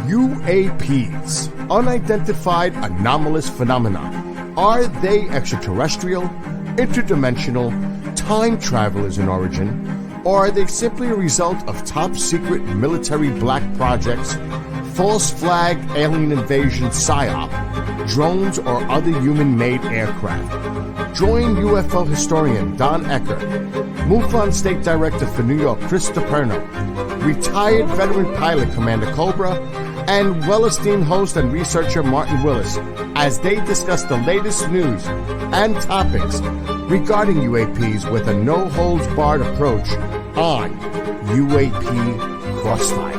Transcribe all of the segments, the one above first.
UAPs, unidentified anomalous phenomena. Are they extraterrestrial, interdimensional, time travelers in origin, or are they simply a result of top-secret military black projects, false flag alien invasion psyop, drones, or other human-made aircraft? Join UFO historian Don Ecker, MUFON State Director for New York Chris DePerno, retired veteran pilot Commander Cobra, and well-esteemed host and researcher Martin Willis as they discuss the latest news and topics regarding UAPs with a no-holds-barred approach on UAP Crossfire.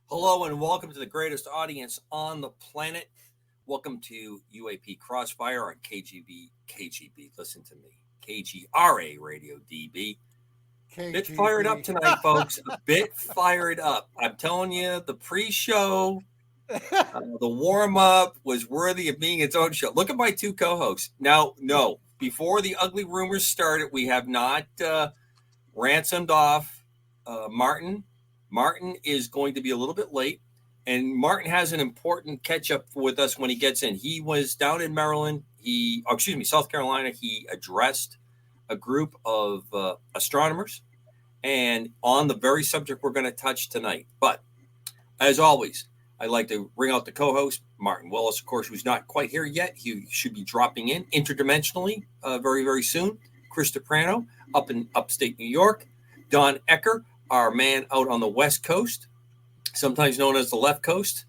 Hello and welcome to the greatest audience on the planet. Welcome to UAP Crossfire on KGB, listen to me, KGRA Radio DB. KGB. Bit fired up tonight, folks. A bit fired up. I'm telling you, the pre-show, the warm-up was worthy of being its own show. Look at my two co-hosts. Now, no, before the ugly rumors started, we have not ransomed off Martin. Martin is going to be a little bit late, and Martin has an important catch-up with us when he gets in. He was down in Maryland. South Carolina. He addressed a group of astronomers, and on the very subject we're going to touch tonight. But as always, I'd like to bring out the co-host, Martin Willis, of course, who's not quite here yet. He should be dropping in interdimensionally very, very soon. Chris DePerno up in upstate New York. Don Ecker, our man out on the West Coast, sometimes known as the left coast.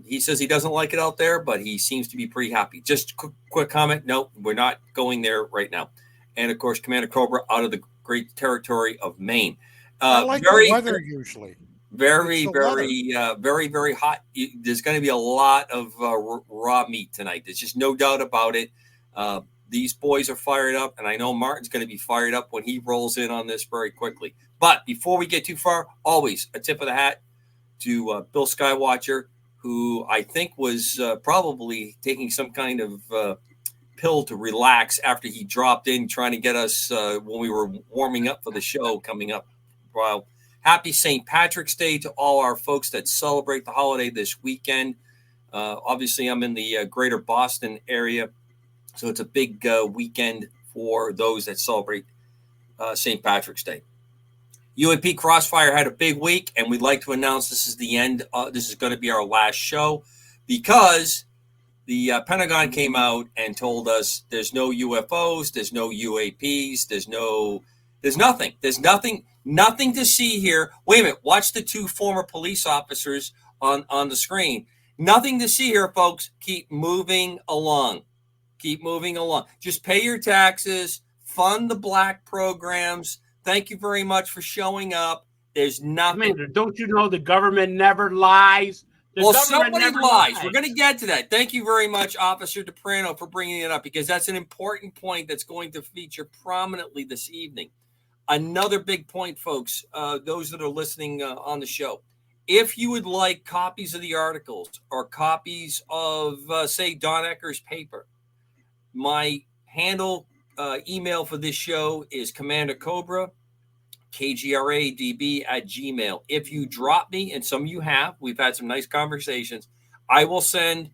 He says he doesn't like it out there, but he seems to be pretty happy. Just quick comment. No, we're not going there right now. And, of course, Commander Cobra out of the great territory of Maine. I like the weather usually. Very, very hot. There's going to be a lot of raw meat tonight. There's just no doubt about it. These boys are fired up, and I know Martin's going to be fired up when he rolls in on this very quickly. But before we get too far, always a tip of the hat to Bill Skywatcher, who I think was probably taking some kind of pill to relax after he dropped in trying to get us when we were warming up for the show coming up. Well, happy St. Patrick's Day to all our folks that celebrate the holiday this weekend. Obviously, I'm in the greater Boston area, so it's a big weekend for those that celebrate St. Patrick's Day. UAP Crossfire had a big week, and we'd like to announce this is the end. This is going to be our last show because the Pentagon came out and told us there's no UFOs, there's no UAPs, there's nothing to see here. Wait a minute, watch the two former police officers on the screen. Nothing to see here, folks. Keep moving along. Just pay your taxes, fund the black programs. Thank you very much for showing up. There's nothing. Commander, don't you know the government never lies? Somebody lies. We're going to get to that. Thank you very much, Officer DePerno, for bringing it up, because that's an important point that's going to feature prominently this evening. Another big point, folks, those that are listening on the show. If you would like copies of the articles or copies of, say, Don Ecker's paper, my handle email for this show is Commander Cobra, KGRADB@gmail. If you drop me, and some of you have, we've had some nice conversations, I will send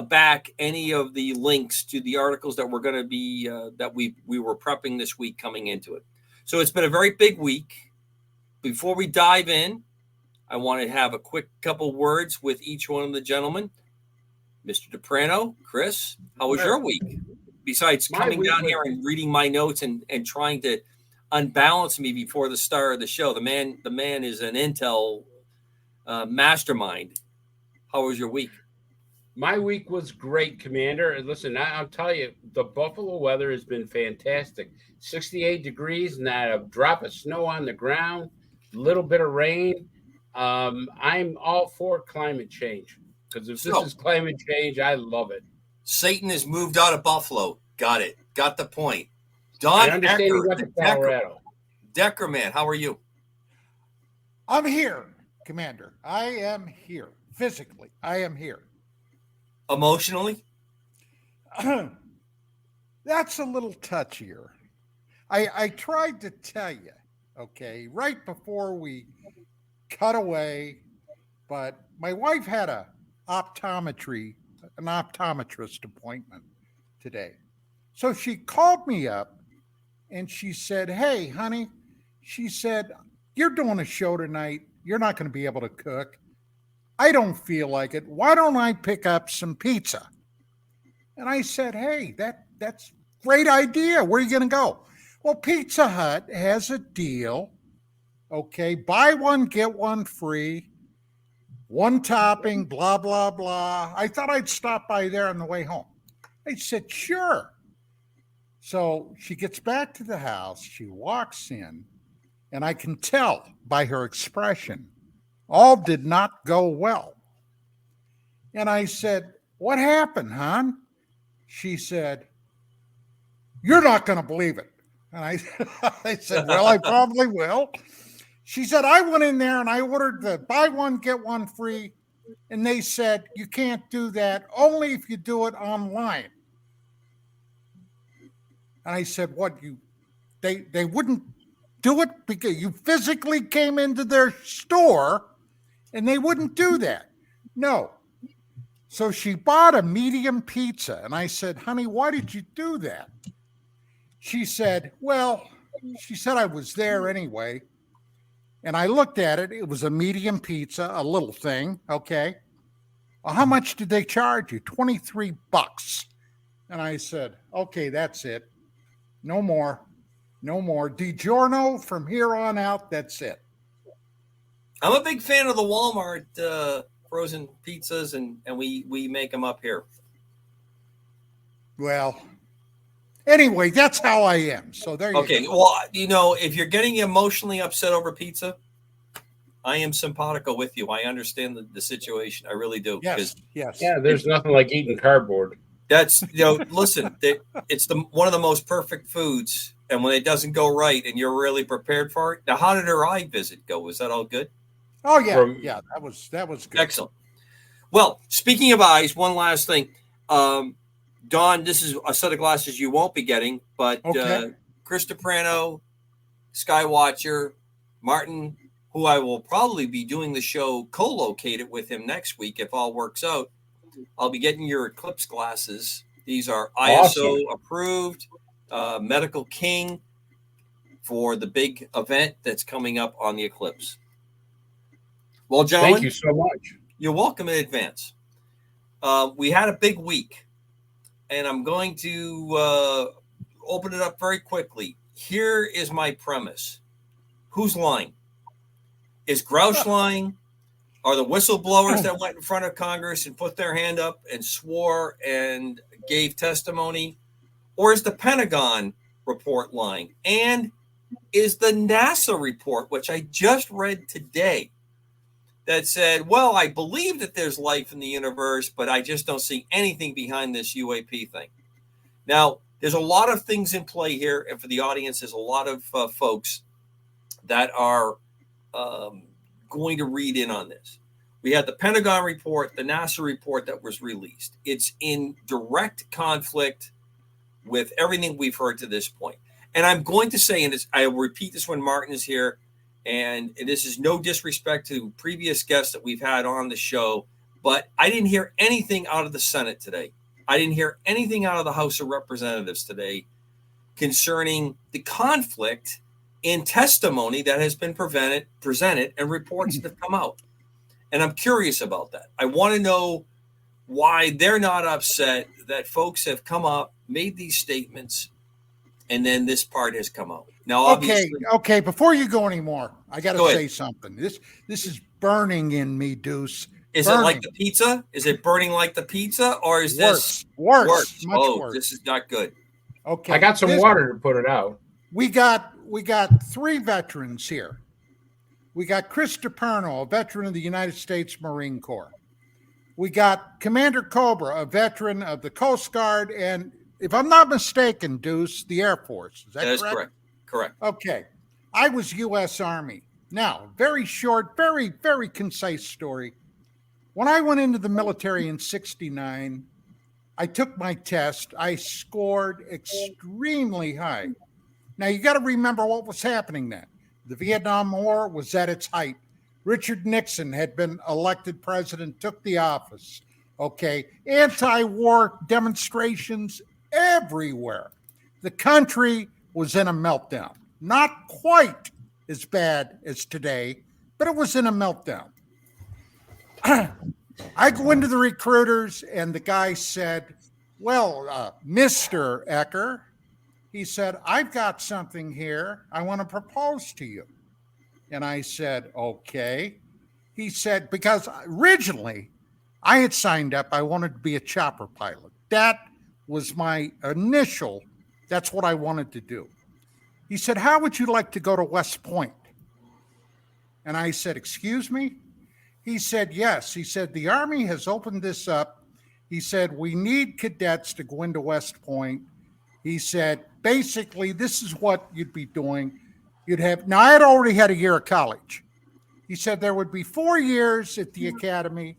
back any of the links to the articles that we're going to be, that we were prepping this week coming into it. So it's been a very big week. Before we dive in, I want to have a quick couple words with each one of the gentlemen. Mr. DePerno, Chris, how was your week? Besides coming down here and reading my notes and trying to unbalance me before the start of the show. The man is an intel mastermind. How was your week? My week was great, Commander. And listen, I'll tell you, the Buffalo weather has been fantastic. 68 degrees, not a drop of snow on the ground, a little bit of rain. I'm all for climate change, because if this is climate change, I love it. Satan has moved out of Buffalo. Got it. Got the point. Don Ecker, Decker man, how are you? I'm here, Commander. I am here. Physically, I am here. Emotionally? That's a little touchier. I tried to tell you, okay, right before we cut away. But my wife had an optometrist appointment today. So she called me up and she said, "Hey, honey," she said, "you're doing a show tonight. You're not going to be able to cook. I don't feel like it. Why don't I pick up some pizza?" And I said, "Hey, that's a great idea. Where are you going to go?" Well, Pizza Hut has a deal. Okay, buy one, get one free, one topping, blah, blah, blah. I thought I'd stop by there on the way home. I said, "Sure." So she gets back to the house. She walks in, and I can tell by her expression, all did not go well. And I said, "What happened, hon?" She said, "You're not going to believe it." And I said, "Well, I probably will." She said, "I went in there and I ordered the buy one, get one free. And they said, you can't do that, only if you do it online." And I said, "What, they wouldn't do it because you physically came into their store and they wouldn't do that?" "No." So she bought a medium pizza. And I said, "Honey, why did you do that?" She said, "Well," she said, "I was there anyway. And I looked at it. It was a medium pizza, a little thing. Okay. Well, how much did they charge you?" $23. And I said, "Okay, that's it. No more. No more. DiGiorno from here on out. That's it." I'm a big fan of the Walmart frozen pizzas, and we make them up here. Well, anyway, that's how I am. So there you Okay, go. well, if you're getting emotionally upset over pizza, I am simpatico with you. I understand the situation. I really do. Yes. Yes. Yeah, there's nothing like eating cardboard. That's listen, it's one of the most perfect foods, and when it doesn't go right, and you're really prepared for it. Now, how did her eye visit go? Was that all good? Oh yeah. Yeah. That was good. Excellent. Well, speaking of eyes, one last thing. Don, this is a set of glasses you won't be getting, but Okay. Chris DePrano, Skywatcher, Martin, who I will probably be doing the show co-located with him next week if all works out. I'll be getting your Eclipse glasses. These are ISO approved, Medical King for the big event that's coming up on the Eclipse. Well, gentlemen, Thank you so much. You're welcome in advance. We had a big week, and I'm going to open it up very quickly. Here is my premise. Who's lying? Is Grouch lying? Are the whistleblowers that went in front of Congress and put their hand up and swore and gave testimony? Or is the Pentagon report lying? And is the NASA report, which I just read today, that said, well, I believe that there's life in the universe, but I just don't see anything behind this UAP thing. Now, there's a lot of things in play here. And for the audience, there's a lot of folks that are going to read in on this. We had the Pentagon report, the NASA report that was released. It's in direct conflict with everything we've heard to this point. And I'm going to say, and I will repeat this when Martin is here, and this is no disrespect to previous guests that we've had on the show, but I didn't hear anything out of the Senate today. I didn't hear anything out of the House of Representatives today concerning the conflict in testimony that has been presented and reports that have come out. And I'm curious about that. I want to know why they're not upset that folks have come up, made these statements, and then this part has come out. Now, obviously, okay. Before you go anymore, I got to Go say ahead. something. This is burning in me, Deuce. Is Burning. it like the pizza? Is it burning like the pizza, or is this worse? Much worse. This is not good. Okay, I got some water to put it out. We got 3 veterans here. We got Chris DePerno, a veteran of the United States Marine Corps. We got Commander Cobra, a veteran of the Coast Guard, and if I'm not mistaken, Deuce, the Air Force. Is that That is correct? Correct. Okay. I was U.S. Army. Now, very short, very, very concise story. When I went into the military in 1969, I took my test. I scored extremely high. Now, you got to remember what was happening then. The Vietnam War was at its height. Richard Nixon had been elected president, took the office. Okay, anti-war demonstrations everywhere. The country was in a meltdown. Not quite as bad as today, but it was in a meltdown. I go into the recruiters, and the guy said, well, Mr. Ecker, he said, I've got something here I want to propose to you. And I said, okay. He said, because originally I had signed up, I wanted to be a chopper pilot. That was my initial, that's what I wanted to do. He said, how would you like to go to West Point? And I said, excuse me? He said, yes. He said, the Army has opened this up. He said, we need cadets to go into West Point. He said, basically, this is what you'd be doing. You'd have, now I had already had a year of college. He said there would be 4 years at the academy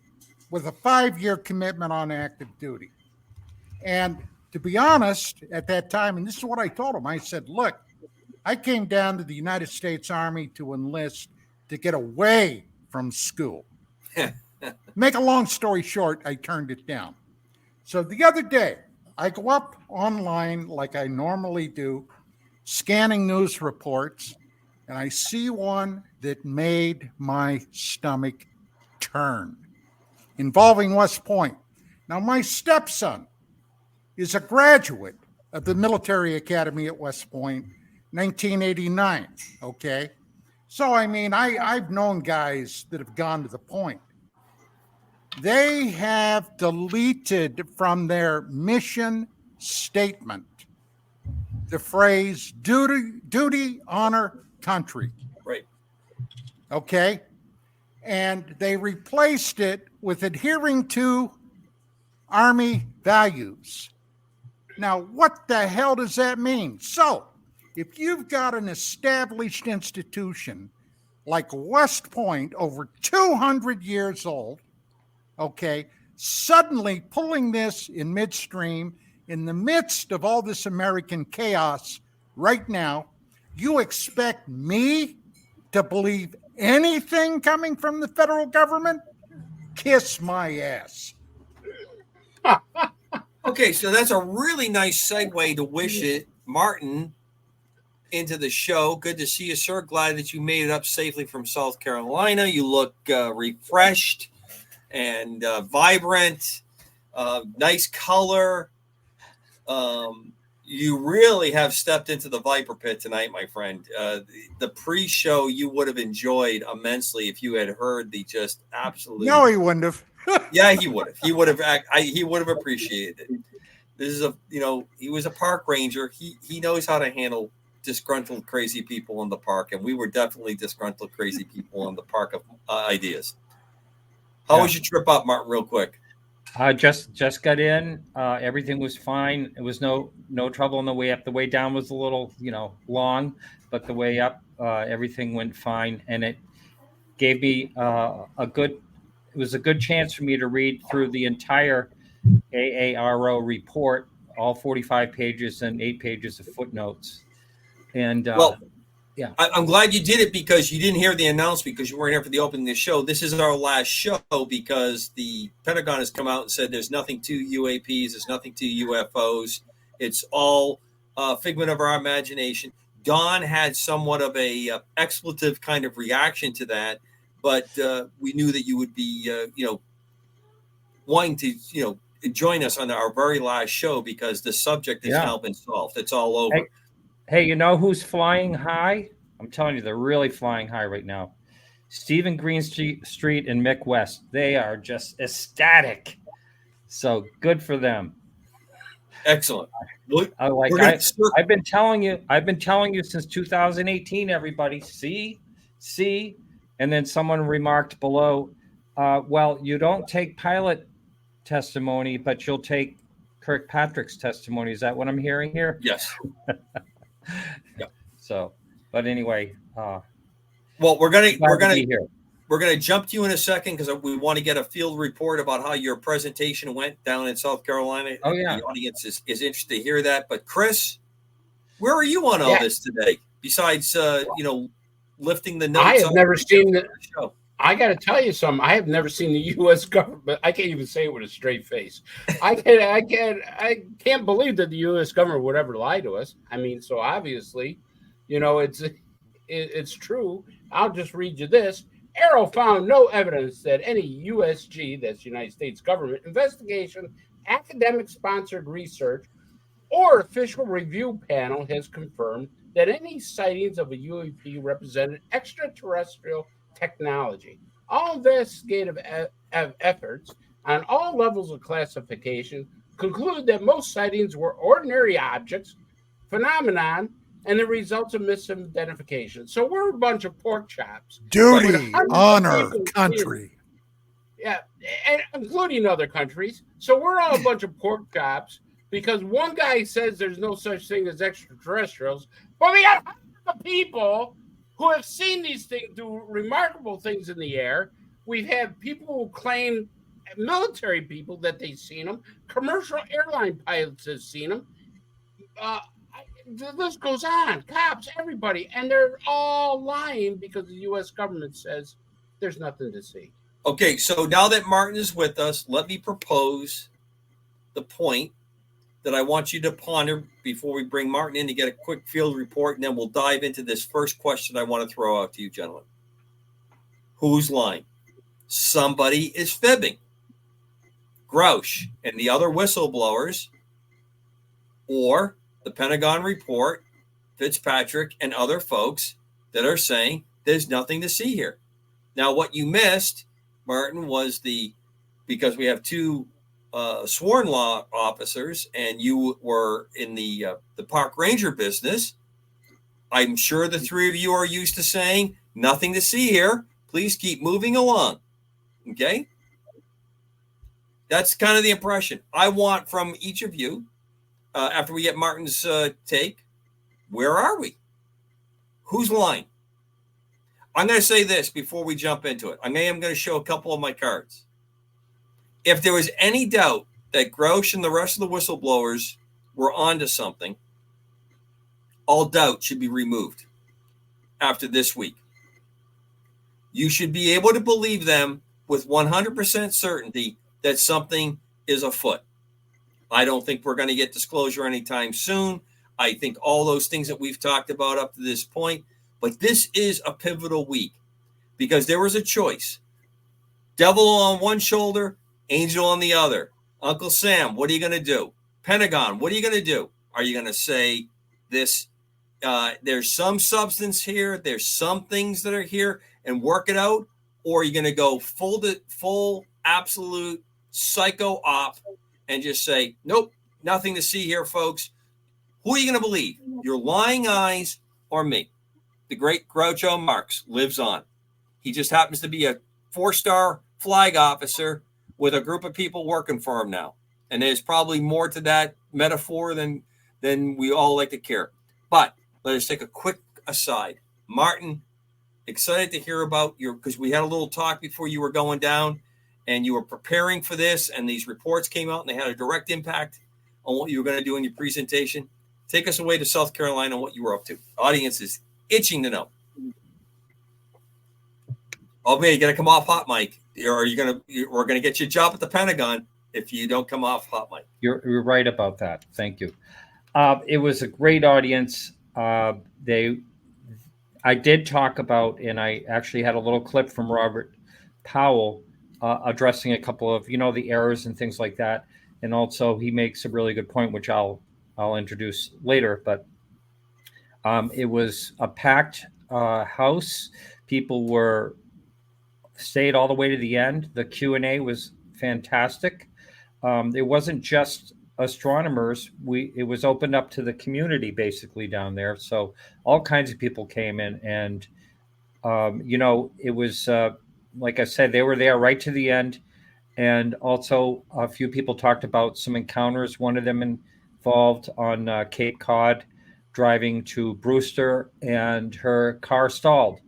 with a 5-year commitment on active duty. And to be honest, at that time, and this is what I told him, I said, look, I came down to the United States Army to enlist to get away from school. Make a long story short, I turned it down. So the other day, I go up online like I normally do, scanning news reports, and I see one that made my stomach turn, involving West Point. Now, my stepson is a graduate of the military academy at West Point, 1989, okay? So, I mean, I've known guys that have gone to the point. They have deleted from their mission statement the phrase duty, honor, country. Right. Okay? And they replaced it with adhering to Army values. Now, what the hell does that mean? So, if you've got an established institution like West Point, over 200 years old, okay, suddenly pulling this in midstream, in the midst of all this American chaos right now, you expect me to believe anything coming from the federal government? Kiss my ass. Okay, so that's a really nice segue to wish it, Martin, into the show. Good to see you, sir. Glad that you made it up safely from South Carolina. You look refreshed and vibrant, nice color. You really have stepped into the Viper pit tonight, my friend. The pre-show you would have enjoyed immensely if you had heard the just absolute. No, he wouldn't have. Yeah, he would have. He would have. He would have appreciated it. This is he was a park ranger. He knows how to handle disgruntled, crazy people in the park, and we were definitely disgruntled, crazy people in the park of ideas. How was your trip up, Martin? Real quick. Just got in. Everything was fine. It was no trouble on the way up. The way down was a little, long, but the way up, everything went fine, and it gave me It was a good chance for me to read through the entire AARO report, all 45 pages and 8 pages of footnotes. And yeah, I'm glad you did it because you didn't hear the announcement because you weren't here for the opening of the show. This is our last show because the Pentagon has come out and said there's nothing to UAPs, there's nothing to UFOs. It's all figment of our imagination. Don had somewhat of a expletive kind of reaction to that, but we knew that you would be, wanting to, join us on our very last show because the subject has now been solved. It's all over. Hey, you know who's flying high? I'm telling you, they're really flying high right now. Stephen Greenstreet and Mick West. They are just ecstatic. So good for them. Excellent. I've been telling you since 2018, everybody. See? And then someone remarked below, well, you don't take pilot testimony, but you'll take Kirkpatrick's testimony. Is that what I'm hearing here? Yes. Yeah. So, but anyway, well, we're gonna jump to you in a second because we want to get a field report about how your presentation went down in South Carolina. Oh yeah, the audience is interested to hear that. But Chris, where are you on all this today? Besides, lifting the notes. I have never seen the show. I got to tell you something. I have never seen the U.S. government. I can't even say it with a straight face. I can't believe that the U.S. government would ever lie to us. I mean, so obviously, it's true. I'll just read you this. Arrow found no evidence that any USG, that's United States government investigation, academic sponsored research, or official review panel has confirmed that any sightings of a UAP represented extraterrestrial technology. All investigative efforts on all levels of classification conclude that most sightings were ordinary objects, phenomenon, and the results of misidentification. So we're a bunch of pork chops. Duty, honor, country. Yeah, and including other countries. So we're all a bunch of pork chops because one guy says there's no such thing as extraterrestrials, but we have people who have seen these things do remarkable things in the air. We've had people who claim, military people, that they've seen them. Commercial airline pilots have seen them. The list goes on. Cops, everybody. And they're all lying because the U.S. government says there's nothing to see. Okay, so now that Martin is with us, let me propose the point that I want you to ponder before we bring Martin in to get a quick field report, and then we'll dive into this first question I want to throw out to you, gentlemen. Who's lying? Somebody is fibbing. Grouch and the other whistleblowers, or the Pentagon report, Fitzpatrick and other folks that are saying there's nothing to see here. Now, what you missed, Martin, was because we have two sworn law officers, and you were in the park ranger business. I'm sure the three of you are used to saying nothing to see here. Please keep moving along. Okay? That's kind of the impression I want from each of you after we get Martin's take. Where are we? Who's lying? I'm going to say this before we jump into it. I'm going to show a couple of my cards. If there was any doubt that Grouch and the rest of the whistleblowers were onto something, all doubt should be removed after this week. You should be able to believe them with 100% certainty that something is afoot. I don't think we're going to get disclosure anytime soon. I think all those things that we've talked about up to this point, but this is a pivotal week because there was a choice. Devil on one shoulder, angel on the other. Uncle Sam, what are you going to do? Pentagon, what are you going to do? Are you going to say this? There's some substance here. There's some things that are here and work it out. Or are you going to go full absolute psycho op and just say, nope, nothing to see here, folks. Who are you going to believe? Your lying eyes or me? The great Groucho Marx lives on. He just happens to be a 4-star flag officer with a group of people working for him now. And there's probably more to that metaphor than we all like to care. But let us take a quick aside. Martin, excited to hear about because we had a little talk before you were going down and you were preparing for this and these reports came out and they had a direct impact on what you were going to do in your presentation. Take us away to South Carolina and what you were up to. Audience is itching to know. Oh man, you got to come off hot mic. Or we're going to get you a job at the Pentagon if you don't come off hot mic. You're right about that. Thank you. It was a great audience. I did talk about, and I actually had a little clip from Robert Powell addressing a couple of, the errors and things like that. And also he makes a really good point, which I'll introduce later. But it was a packed house. People stayed all the way to the end. The Q&A was fantastic. It wasn't just astronomers. It was opened up to the community basically down there. So all kinds of people came in and, it was, like I said, they were there right to the end. And also a few people talked about some encounters. One of them involved on Cape Cod driving to Brewster and her car stalled.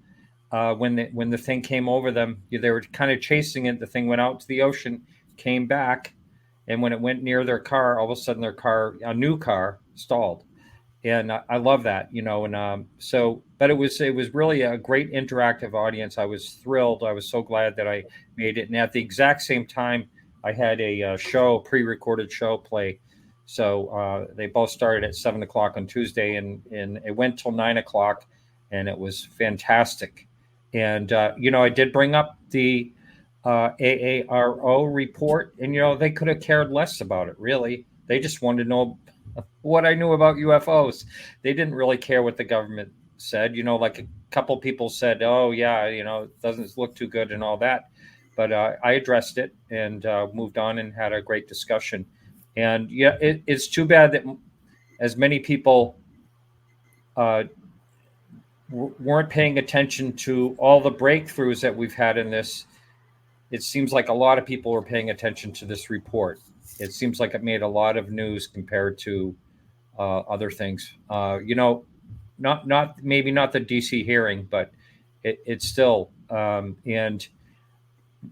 When the thing came over them, they were kind of chasing it. The thing went out to the ocean, came back. And when it went near their car, all of a sudden a new car stalled. and I love that, and but it was really a great interactive audience. I was thrilled. I was so glad that I made it, and at the exact same time, I had a pre-recorded show play. So they both started at 7 o'clock on Tuesday, and it went till 9 o'clock, and it was fantastic. And I did bring up the AARO report, and they could have cared less about it. Really, they just wanted to know what I knew about UFOs. They didn't really care what the government said. Like a couple people said, "Oh yeah, it doesn't look too good" and all that. But I addressed it and moved on and had a great discussion. And yeah, it's too bad that as many people weren't paying attention to all the breakthroughs that we've had in this. It seems like a lot of people were paying attention to this report. It seems like it made a lot of news compared to other things. Not maybe not the DC hearing, but it's still. And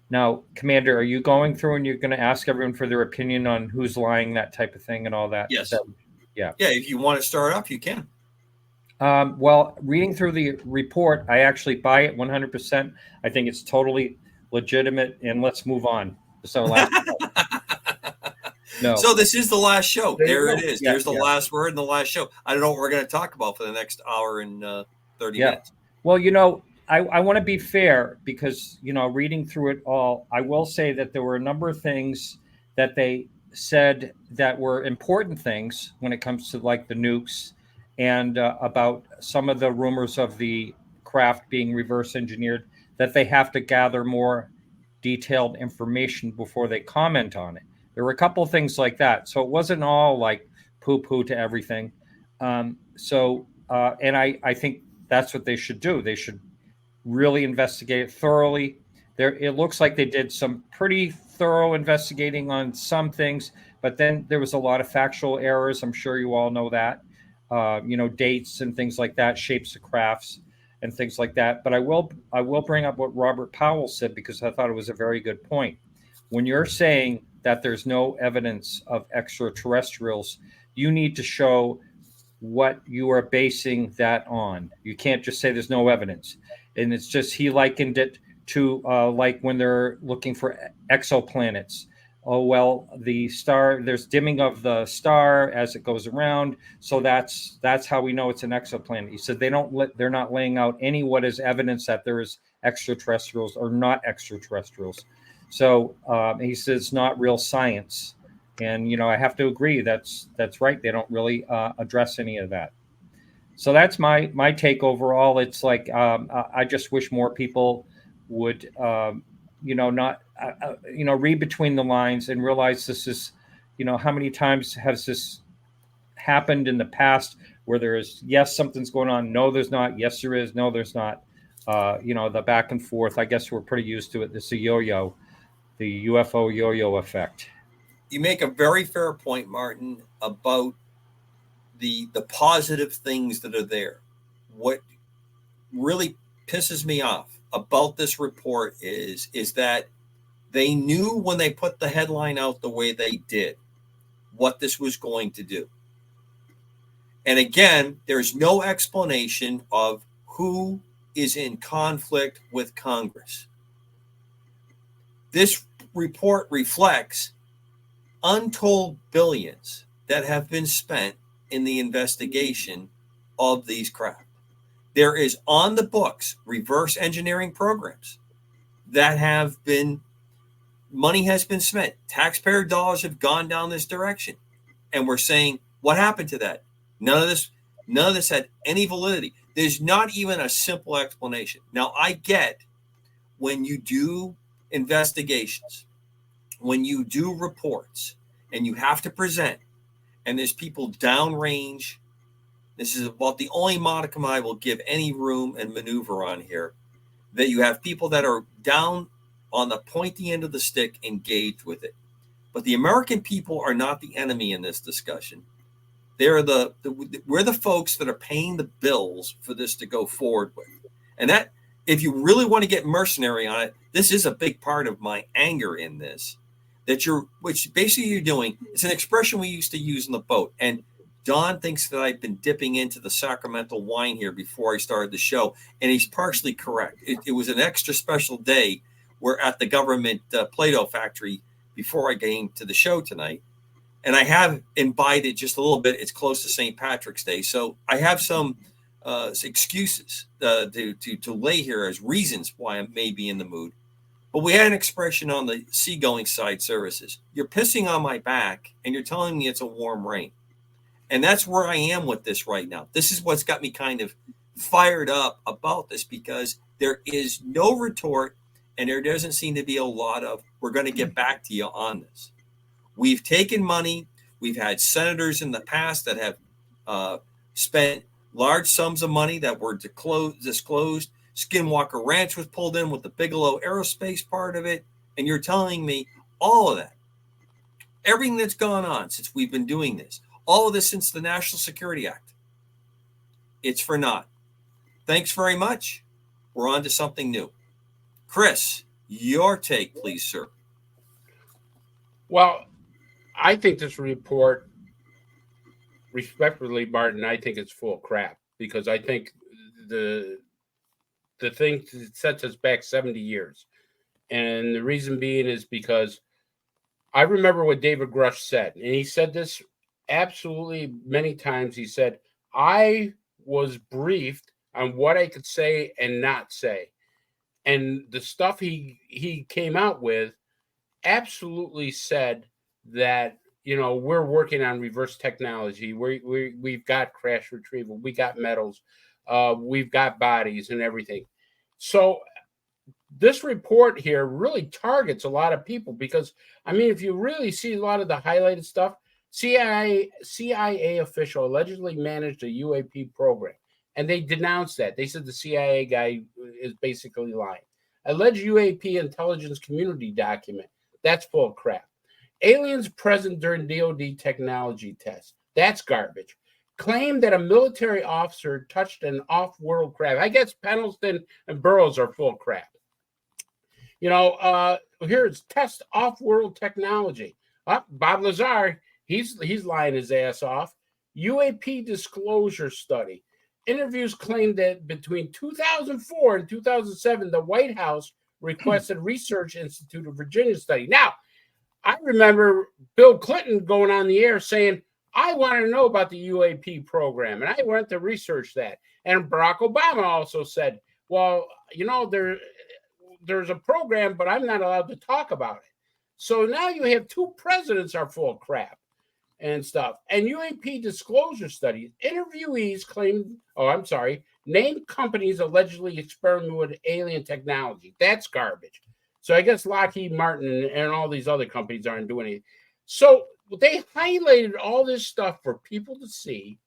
now, Commander, are you going through and you're going to ask everyone for their opinion on who's lying, that type of thing, and all that? Yes. Yeah. Yeah. If you want to start off, you can. Well, reading through the report, I actually buy it 100%. I think it's totally legitimate, and let's move on. So no. So this is the last show. There it is. Yeah, There's the last word and the last show. I don't know what we're going to talk about for the next hour and 30 minutes. Well, I want to be fair because, reading through it all, I will say that there were a number of things that they said that were important things when it comes to like the nukes and about some of the rumors of the craft being reverse engineered, that they have to gather more detailed information before they comment on it. There were a couple of things like that. So it wasn't all like poo-poo to everything. And I think that's what they should do. They should really investigate it thoroughly. It looks like they did some pretty thorough investigating on some things, but then there was a lot of factual errors. I'm sure you all know that. Dates and things like that, shapes of crafts and things like that. But I will bring up what Robert Powell said, because I thought it was a very good point. When you're saying that there's no evidence of extraterrestrials, you need to show what you are basing that on. You can't just say there's no evidence. And it's just, he likened it to like when they're looking for exoplanets. Oh, well, the star, there's dimming of the star as it goes around. So that's how we know it's an exoplanet. He said they're not laying out any what is evidence that there is extraterrestrials or not extraterrestrials. So he says it's not real science. And, I have to agree. That's right. They don't really address any of that. So that's my take overall. It's like I just wish more people would, not, read between the lines and realize this is, how many times has this happened in the past where there is, yes, something's going on. No, there's not. Yes, there is. No, there's not. The back and forth. I guess we're pretty used to it. This is a yo-yo, the UFO yo-yo effect. You make a very fair point, Martin, about the positive things that are there. What really pisses me off about this report is that they knew when they put the headline out the way they did what this was going to do. And again, there's no explanation of who is in conflict with Congress. This report reflects untold billions that have been spent in the investigation of these craft. There is on the books reverse engineering programs that have been, money has been spent. Taxpayer dollars have gone down this direction. And we're saying, what happened to that? None of this had any validity. There's not even a simple explanation. Now, I get when you do investigations, when you do reports, and you have to present, and there's people downrange. This is about the only modicum I will give any room and maneuver on here, that you have people that are down on the pointy end of the stick engaged with it. But the American people are not the enemy in this discussion. They're we're the folks that are paying the bills for this to go forward with. And that, if you really want to get mercenary on it, this is a big part of my anger in this. Which basically you're doing, it's an expression we used to use in the boat. And Don thinks that I've been dipping into the Sacramento wine here before I started the show, and he's partially correct. It was an extra special day. We're at the government Play-Doh factory before I came to the show tonight, and I have imbibed it just a little bit. It's close to St. Patrick's Day, so I have some excuses to lay here as reasons why I may be in the mood. But we had an expression on the seagoing side services. You're pissing on my back, and you're telling me it's a warm rain. And that's where I am with this right now. This is what's got me kind of fired up about this, because there is no retort and there doesn't seem to be a lot of, we're going to get back to you on this. We've taken money. We've had senators in the past that have spent large sums of money that were disclosed. Skinwalker Ranch was pulled in with the Bigelow Aerospace part of it. And you're telling me all of that, everything that's gone on since we've been doing this, all of this since the National Security Act, it's for naught. Thanks very much. We're on to something new. Chris, your take, please, sir. Well, I think this report, respectfully, Martin, I think it's full of crap, because I think the thing sets us back 70 years. And the reason being is because I remember what David Grush said, and he said this absolutely many times. He said, I was briefed on what I could say and not say. And the stuff he came out with absolutely said that, you know, we're working on reverse technology. We've got crash retrieval. We got metals. We've got bodies and everything. So this report here really targets a lot of people, because, I mean, if you really see a lot of the highlighted stuff, CIA official allegedly managed a UAP program, and they denounced that. They said the CIA guy is basically lying. Alleged UAP intelligence community document, that's full of crap. Aliens present during DOD technology tests, that's garbage. Claim that a military officer touched an off-world craft. I guess Pendleton and Burroughs are full of crap. You know, here's test off-world technology. Bob Lazar, he's lying his ass off. UAP disclosure study. Interviews claim that between 2004 and 2007, the White House requested Research Institute of Virginia study. Now, I remember Bill Clinton going on the air saying, I want to know about the UAP program, and I went to research that. And Barack Obama also said, well, you know, there's a program, but I'm not allowed to talk about it. So now you have two presidents are full of crap and stuff. And UAP disclosure studies, interviewees named companies allegedly experimenting with alien technology. That's garbage. So I guess Lockheed Martin and all these other companies aren't doing anything. So they highlighted all this stuff for people to see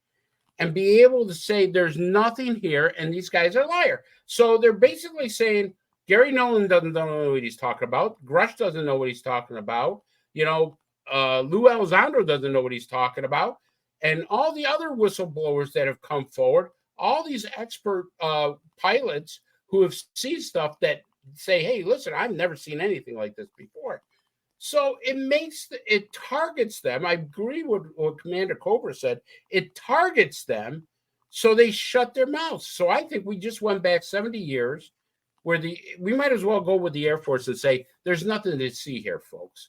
and be able to say there's nothing here and these guys are liars. So they're basically saying Gary Nolan doesn't know what he's talking about. Grush doesn't know what he's talking about. You know, Lou Elizondo doesn't know what he's talking about. And all the other whistleblowers that have come forward, all these expert pilots who have seen stuff that say, hey, listen, I've never seen anything like this before. So it targets them. I agree with what Commander Cobra said. It targets them, so they shut their mouths. So I think we just went back 70 years where we might as well go with the Air Force and say, there's nothing to see here, folks.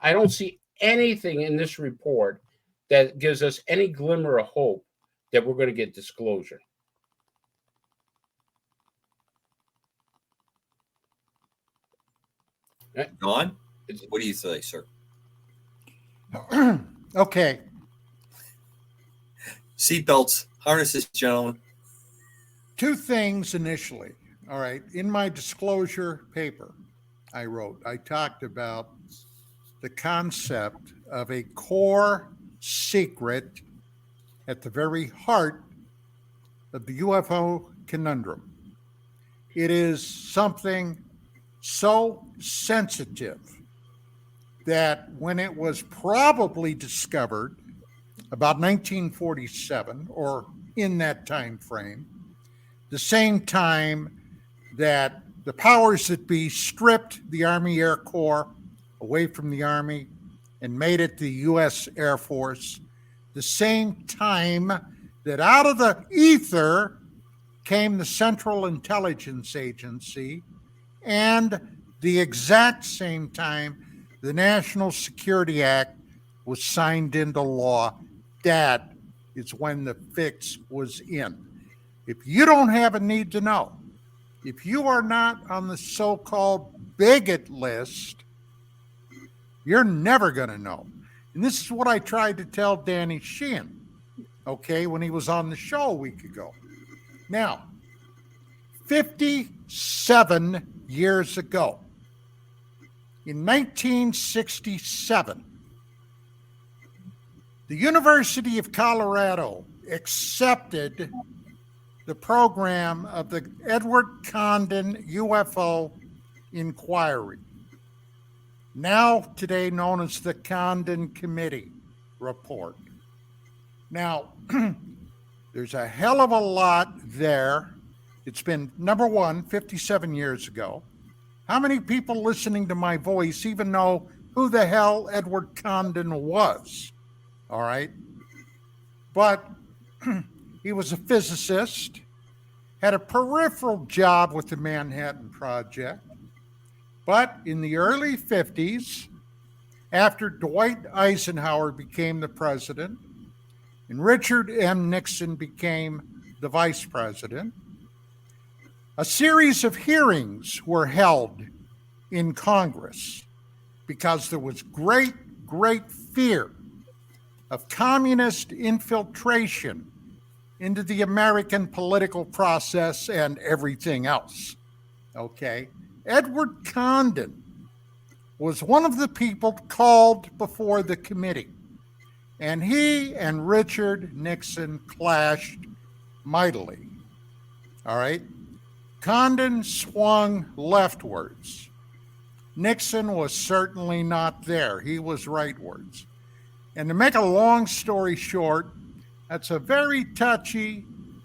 I don't see anything in this report that gives us any glimmer of hope that we're going to get disclosure. Don, what do you say, sir? Okay. Seatbelts, harnesses, gentlemen. Two things initially. All right. In my disclosure paper, I talked about the concept of a core secret at the very heart of the UFO conundrum. It is something so sensitive that when it was probably discovered about 1947 or in that time frame, the same time that the powers that be stripped the Army Air Corps away from the Army and made it the U.S. Air Force, the same time that out of the ether came the Central Intelligence Agency, and the exact same time the National Security Act was signed into law. That is when the fix was in. If you don't have a need to know, if you are not on the so-called bigot list, you're never going to know. And this is what I tried to tell Danny Sheehan, okay, when he was on the show a week ago. Now, 57 years ago, in 1967, the University of Colorado accepted the program of the Edward Condon UFO inquiry, now today known as the Condon Committee report. Now, there's a hell of a lot there. It's been, number one, 57 years ago. How many people listening to my voice even know who the hell Edward Condon was? All right. But he was a physicist, had a peripheral job with the Manhattan Project. But in the early 50s, after Dwight Eisenhower became the president and Richard M. Nixon became the vice president, a series of hearings were held in Congress because there was great fear of communist infiltration into the American political process and everything else. Okay? Edward Condon was one of the people called before the committee, and he and Richard Nixon clashed mightily. All right? Condon swung leftwards. Nixon was certainly not there. He was rightwards. And to make a long story short, that's a very touchy,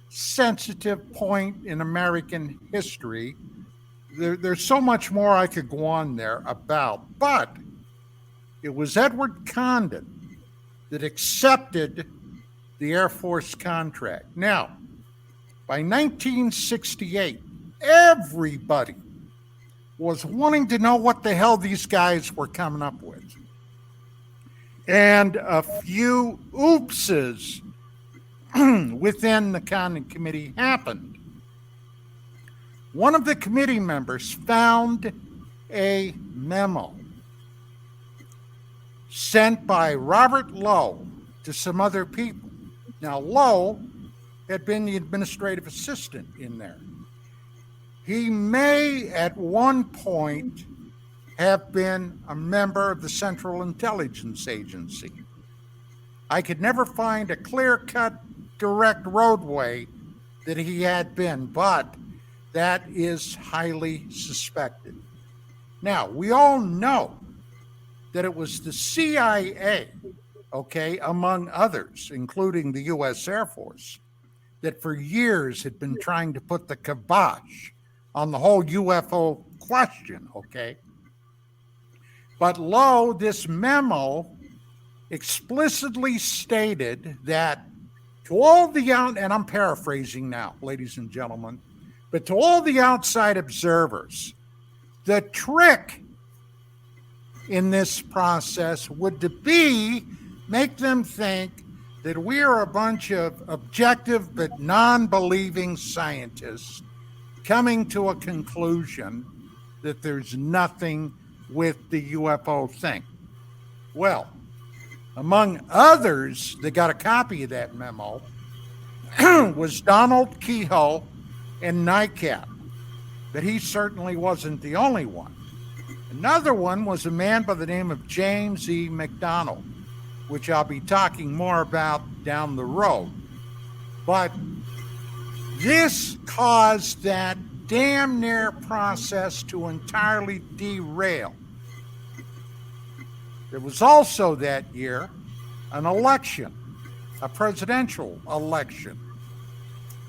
sensitive point in American history. There's so much more I could go on there about, but it was Edward Condon that accepted the Air Force contract. Now, by 1968, everybody was wanting to know what the hell these guys were coming up with. And a few oopses within the Condon Committee happened. One of the committee members found a memo sent by Robert Lowe to some other people. Now, Lowe had been the administrative assistant in there. He may at one point have been a member of the Central Intelligence Agency. I could never find a clear-cut, direct roadway that he had been, but that is highly suspected. Now, we all know that it was the CIA, okay, among others, including the U.S. Air Force, that for years had been trying to put the kibosh on the whole UFO question, okay? But Lowe, this memo explicitly stated that to all the and I'm paraphrasing now, ladies and gentlemen, but to all the outside observers, the trick in this process would be make them think that we are a bunch of objective but non-believing scientists coming to a conclusion that there's nothing with the UFO thing. Well, among others that got a copy of that memo was Donald Kehoe and NICAP, but he certainly wasn't the only one. Another one was a man by the name of James E. McDonald, which I'll be talking more about down the road. But this caused that damn near process to entirely derail. There was also that year an election, a presidential election,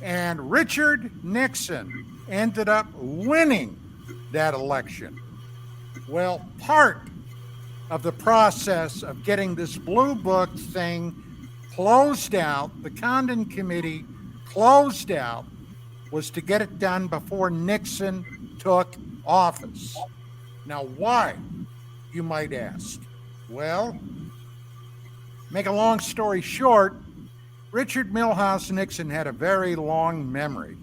and Richard Nixon ended up winning that election. Well, part of the process of getting this Blue Book thing closed out, the Condon Committee closed out, was to get it done before Nixon took office. Now, why, you might ask? Well, make a long story short, Richard Milhous Nixon had a very long memory.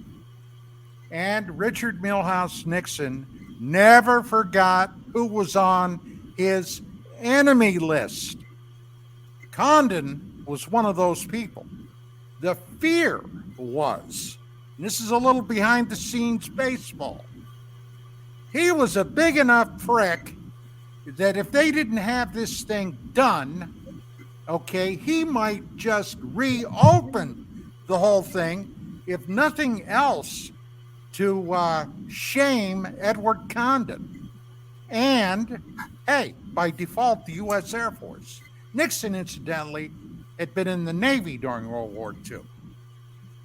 And Richard Milhous Nixon never forgot who was on his enemy list. Condon was one of those people. The fear was, and this is a little behind the scenes baseball, he was a big enough prick that if they didn't have this thing done, okay, he might just reopen the whole thing, if nothing else, to shame Edward Condon. And, hey, by default, the U.S. Air Force. Nixon, incidentally, had been in the Navy during World War II.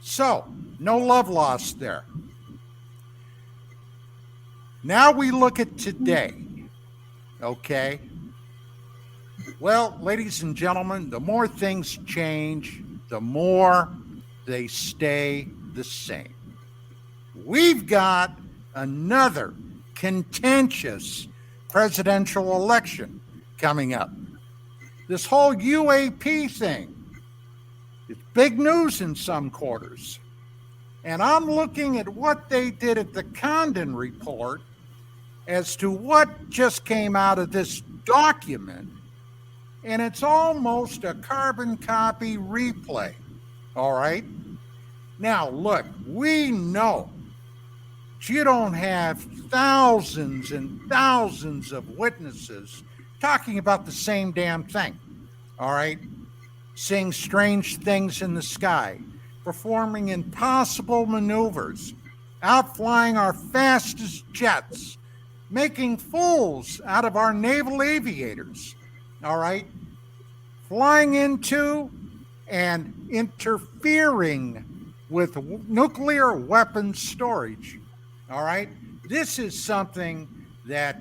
So, no love lost there. Now we look at today, okay? Well, ladies and gentlemen, the more things change, the more they stay the same. We've got another contentious presidential election coming up. This whole UAP thing is big news in some quarters. And I'm looking at what they did at the Condon report as to what just came out of this document. And it's almost a carbon copy replay. All right? Now, look, we know you don't have thousands and thousands of witnesses talking about the same damn thing. All right? Seeing strange things in the sky, performing impossible maneuvers, outflying our fastest jets, making fools out of our naval aviators, all right? Flying into and interfering with nuclear weapons storage, all right? This is something that,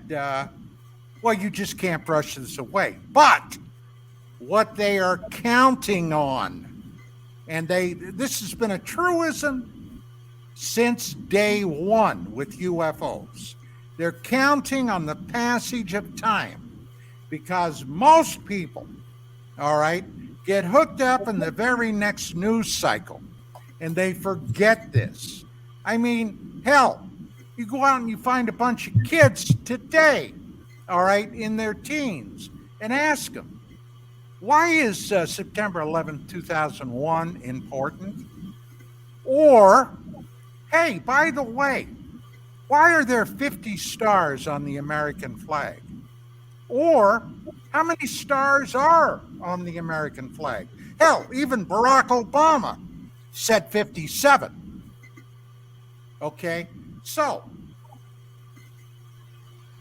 well, you just can't brush this away. But what they are counting on, and this has been a truism since day one with UFOs. They're counting on the passage of time because most people, all right, get hooked up in the very next news cycle and they forget this. I mean, hell, you go out and you find a bunch of kids today, all right, in their teens and ask them, why is September 11th, 2001 important? Or, hey, by the way, why are there 50 stars on the American flag? Or, how many stars are on the American flag? Hell, even Barack Obama said 57. Okay, so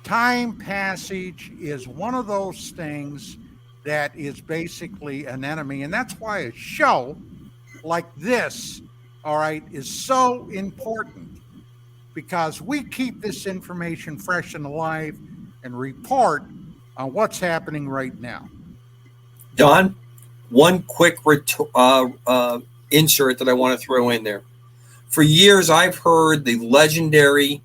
time passage is one of those things that is basically an enemy. And that's why a show like this, all right, is so important, because we keep this information fresh and alive and report on what's happening right now. Don, one quick insert that I want to throw in there. For years, I've heard the legendary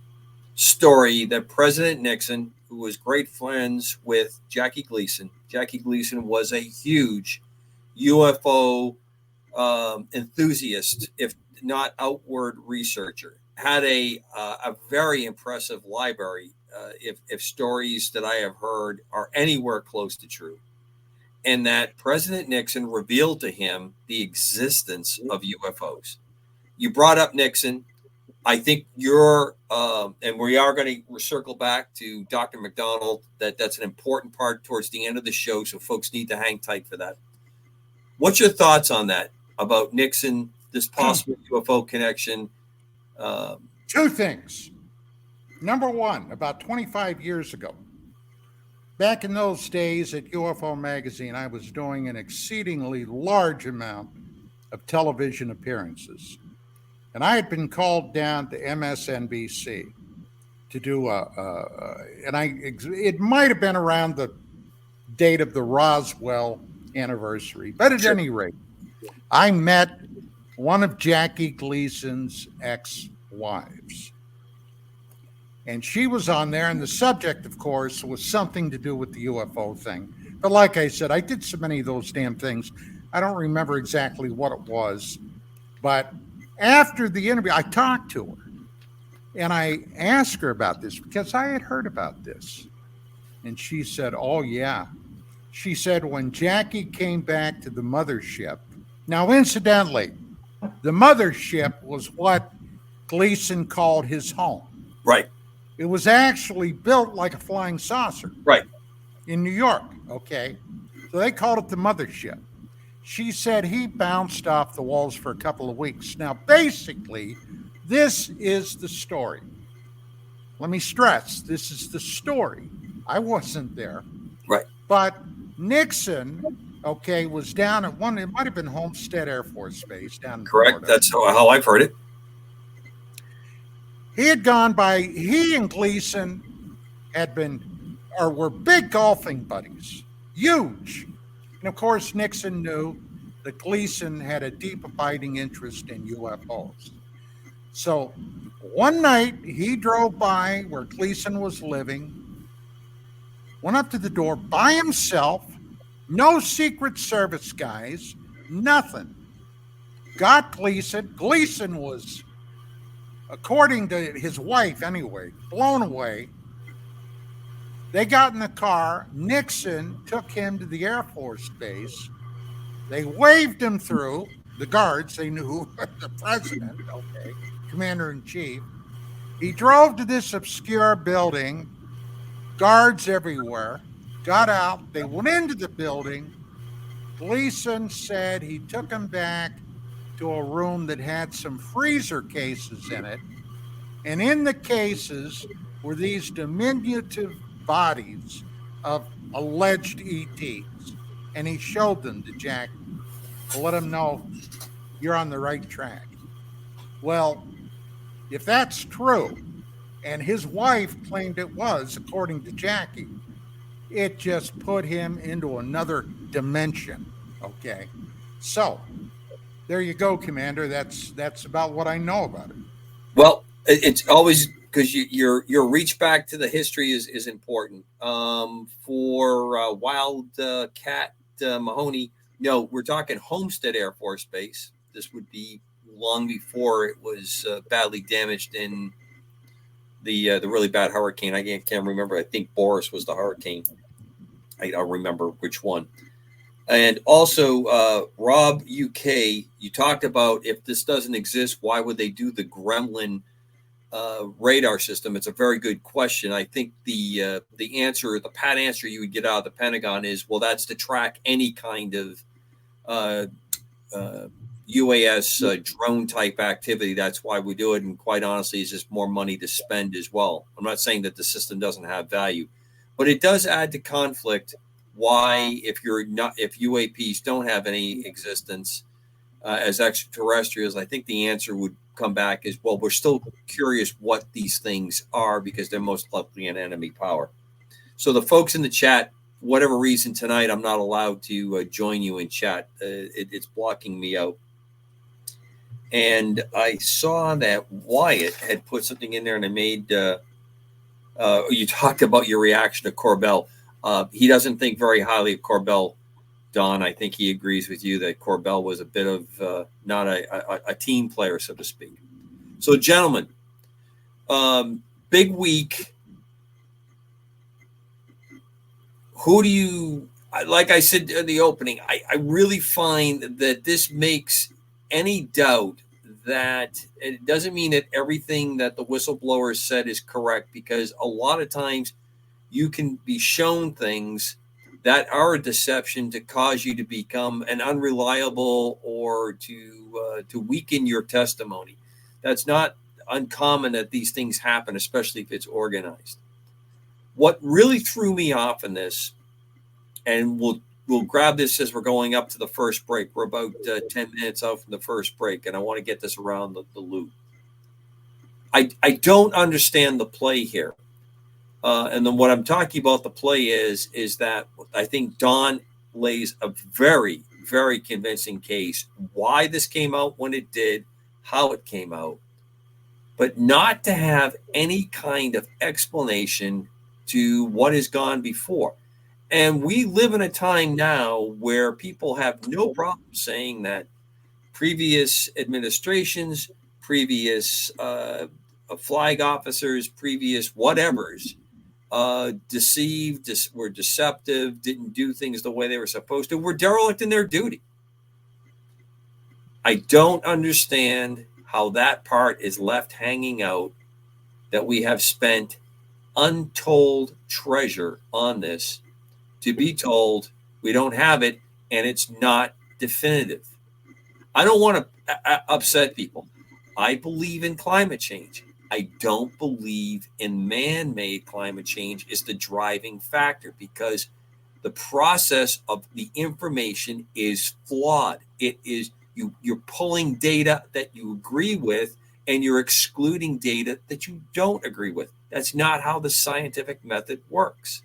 story that President Nixon, who was great friends with Jackie Gleason. Jackie Gleason was a huge UFO enthusiast, if not outward researcher. Had a very impressive library, if stories that I have heard are anywhere close to true. And that President Nixon revealed to him the existence of UFOs. You brought up Nixon. I think you're, and we are going to circle back to Dr. McDonald, that's an important part towards the end of the show, so folks need to hang tight for that. What's your thoughts on that, about Nixon, this possible UFO connection? Two things. Number one, about 25 years ago, back in those days at UFO Magazine, I was doing an exceedingly large amount of television appearances. And I had been called down to MSNBC to do it might have been around the date of the Roswell anniversary, but at any rate, I met one of Jackie Gleason's ex-wives. And she was on there, and the subject, of course, was something to do with the UFO thing. But like I said, I did so many of those damn things. I don't remember exactly what it was. But after the interview, I talked to her. And I asked her about this because I had heard about this. And she said, oh, yeah. She said when Jackie came back to the mothership. Now, incidentally, the mothership was what Gleason called his home. Right. It was actually built like a flying saucer. Right. In New York. Okay. So they called it the mothership. She said he bounced off the walls for a couple of weeks. Now, basically, this is the story. Let me stress, this is the story. I wasn't there. Right. But Nixon, okay, was down at one, it might have been Homestead Air Force Base down in Correct. Florida. That's how I've heard it. He had gone by, he and Gleason had been, or were big golfing buddies. Huge. And of course, Nixon knew that Gleason had a deep abiding interest in UFOs. So one night he drove by where Gleason was living, went up to the door by himself, no Secret Service guys, nothing. Got Gleason. Gleason was, according to his wife anyway, blown away. They got in the car. Nixon took him to the Air Force Base. They waved him through. The guards, they knew the president, okay, commander-in-chief. He drove to this obscure building, guards everywhere, got out. They went into the building. Gleason said he took him back to a room that had some freezer cases in it. And in the cases were these diminutive bodies of alleged ETs. And he showed them to Jack to let him know you're on the right track. Well, if that's true, and his wife claimed it was, according to Jackie, it just put him into another dimension. Okay. So there you go, Commander. That's about what I know about it. Well, it's always because your reach back to the history is important. For Wildcat Mahoney, no, we're talking Homestead Air Force Base. This would be long before it was badly damaged in the really bad hurricane. I can't remember. I think Boris was the hurricane. I don't remember which one. And also, Rob UK, you talked about if this doesn't exist, why would they do the Gremlin radar system? It's a very good question. I think the answer, the pat answer you would get out of the Pentagon is, well, that's to track any kind of UAS drone type activity. That's why we do it. And quite honestly, it's just more money to spend as well. I'm not saying that the system doesn't have value, but it does add to conflict. Why, if UAPs don't have any existence as extraterrestrials, I think the answer would come back as, well, we're still curious what these things are because they're most likely an enemy power. So the folks in the chat, whatever reason tonight, I'm not allowed to join you in chat. It's blocking me out. And I saw that Wyatt had put something in there, and I made, you talked about your reaction to Corbell. He doesn't think very highly of Corbell, Don. I think he agrees with you that Corbell was a bit of not a team player, so to speak. So, gentlemen, big week. Who do you, like I said in the opening, I really find that this makes any doubt that it doesn't mean that everything that the whistleblower said is correct, because a lot of times you can be shown things that are a deception to cause you to become an unreliable or to weaken your testimony. That's not uncommon that these things happen, especially if it's organized. What really threw me off in this, and we'll grab this as we're going up to the first break. We're about 10 minutes out from the first break, and I want to get this around the loop. I don't understand the play here. And then what I'm talking about the play is that I think Don lays a very, very convincing case why this came out when it did, how it came out, but not to have any kind of explanation to what has gone before. And we live in a time now where people have no problem saying that previous administrations, previous flag officers, previous whatevers deceived, were deceptive, didn't do things the way they were supposed to, were derelict in their duty. I don't understand how that part is left hanging out, that we have spent untold treasure on this to be told we don't have it and it's not definitive. I don't want to upset people. I believe in climate change. I don't believe in man-made climate change is the driving factor, because the process of the information is flawed. It is you're pulling data that you agree with and you're excluding data that you don't agree with. That's not how the scientific method works.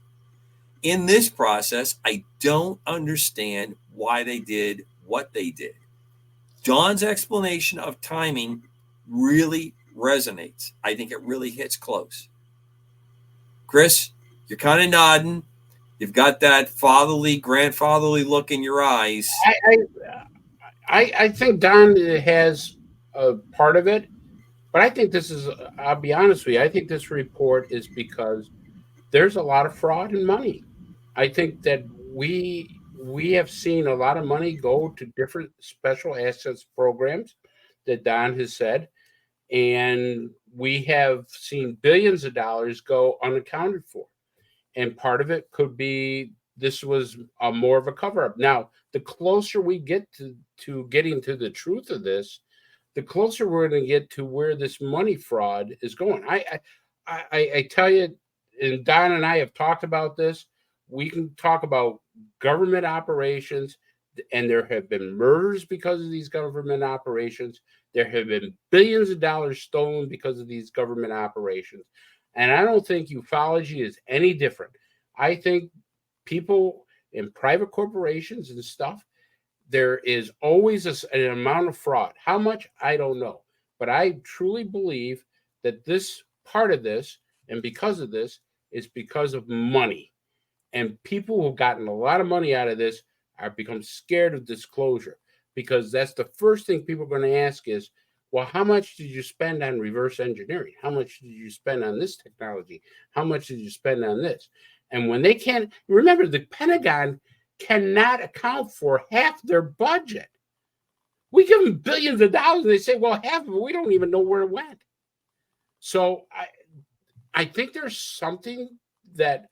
In this process, I don't understand why they did what they did. Don's explanation of timing really resonates. I think it really hits close. Chris, you're kind of nodding. You've got that fatherly, grandfatherly look in your eyes. I think Don has a part of it, but I think this is, I'll be honest with you, I think this report is because there's a lot of fraud and money. I think that we have seen a lot of money go to different special assets programs that Don has said, and we have seen billions of dollars go unaccounted for. And part of it could be this was more of a cover-up. Now, the closer we get to getting to the truth of this, the closer we're going to get to where this money fraud is going. I tell you, and Don and I have talked about this. We can talk about government operations, and there have been murders because of these government operations. There have been billions of dollars stolen because of these government operations. And I don't think ufology is any different. I think people in private corporations and stuff, there is always an amount of fraud. How much? I don't know. But I truly believe that this part of this, and because of this, is because of money. And people who've gotten a lot of money out of this are become scared of disclosure, because that's the first thing people are going to ask is, well, how much did you spend on reverse engineering? How much did you spend on this technology? How much did you spend on this? And when they can't, remember, the Pentagon cannot account for half their budget. We give them billions of dollars and they say, well, half of it, we don't even know where it went. So I think there's something that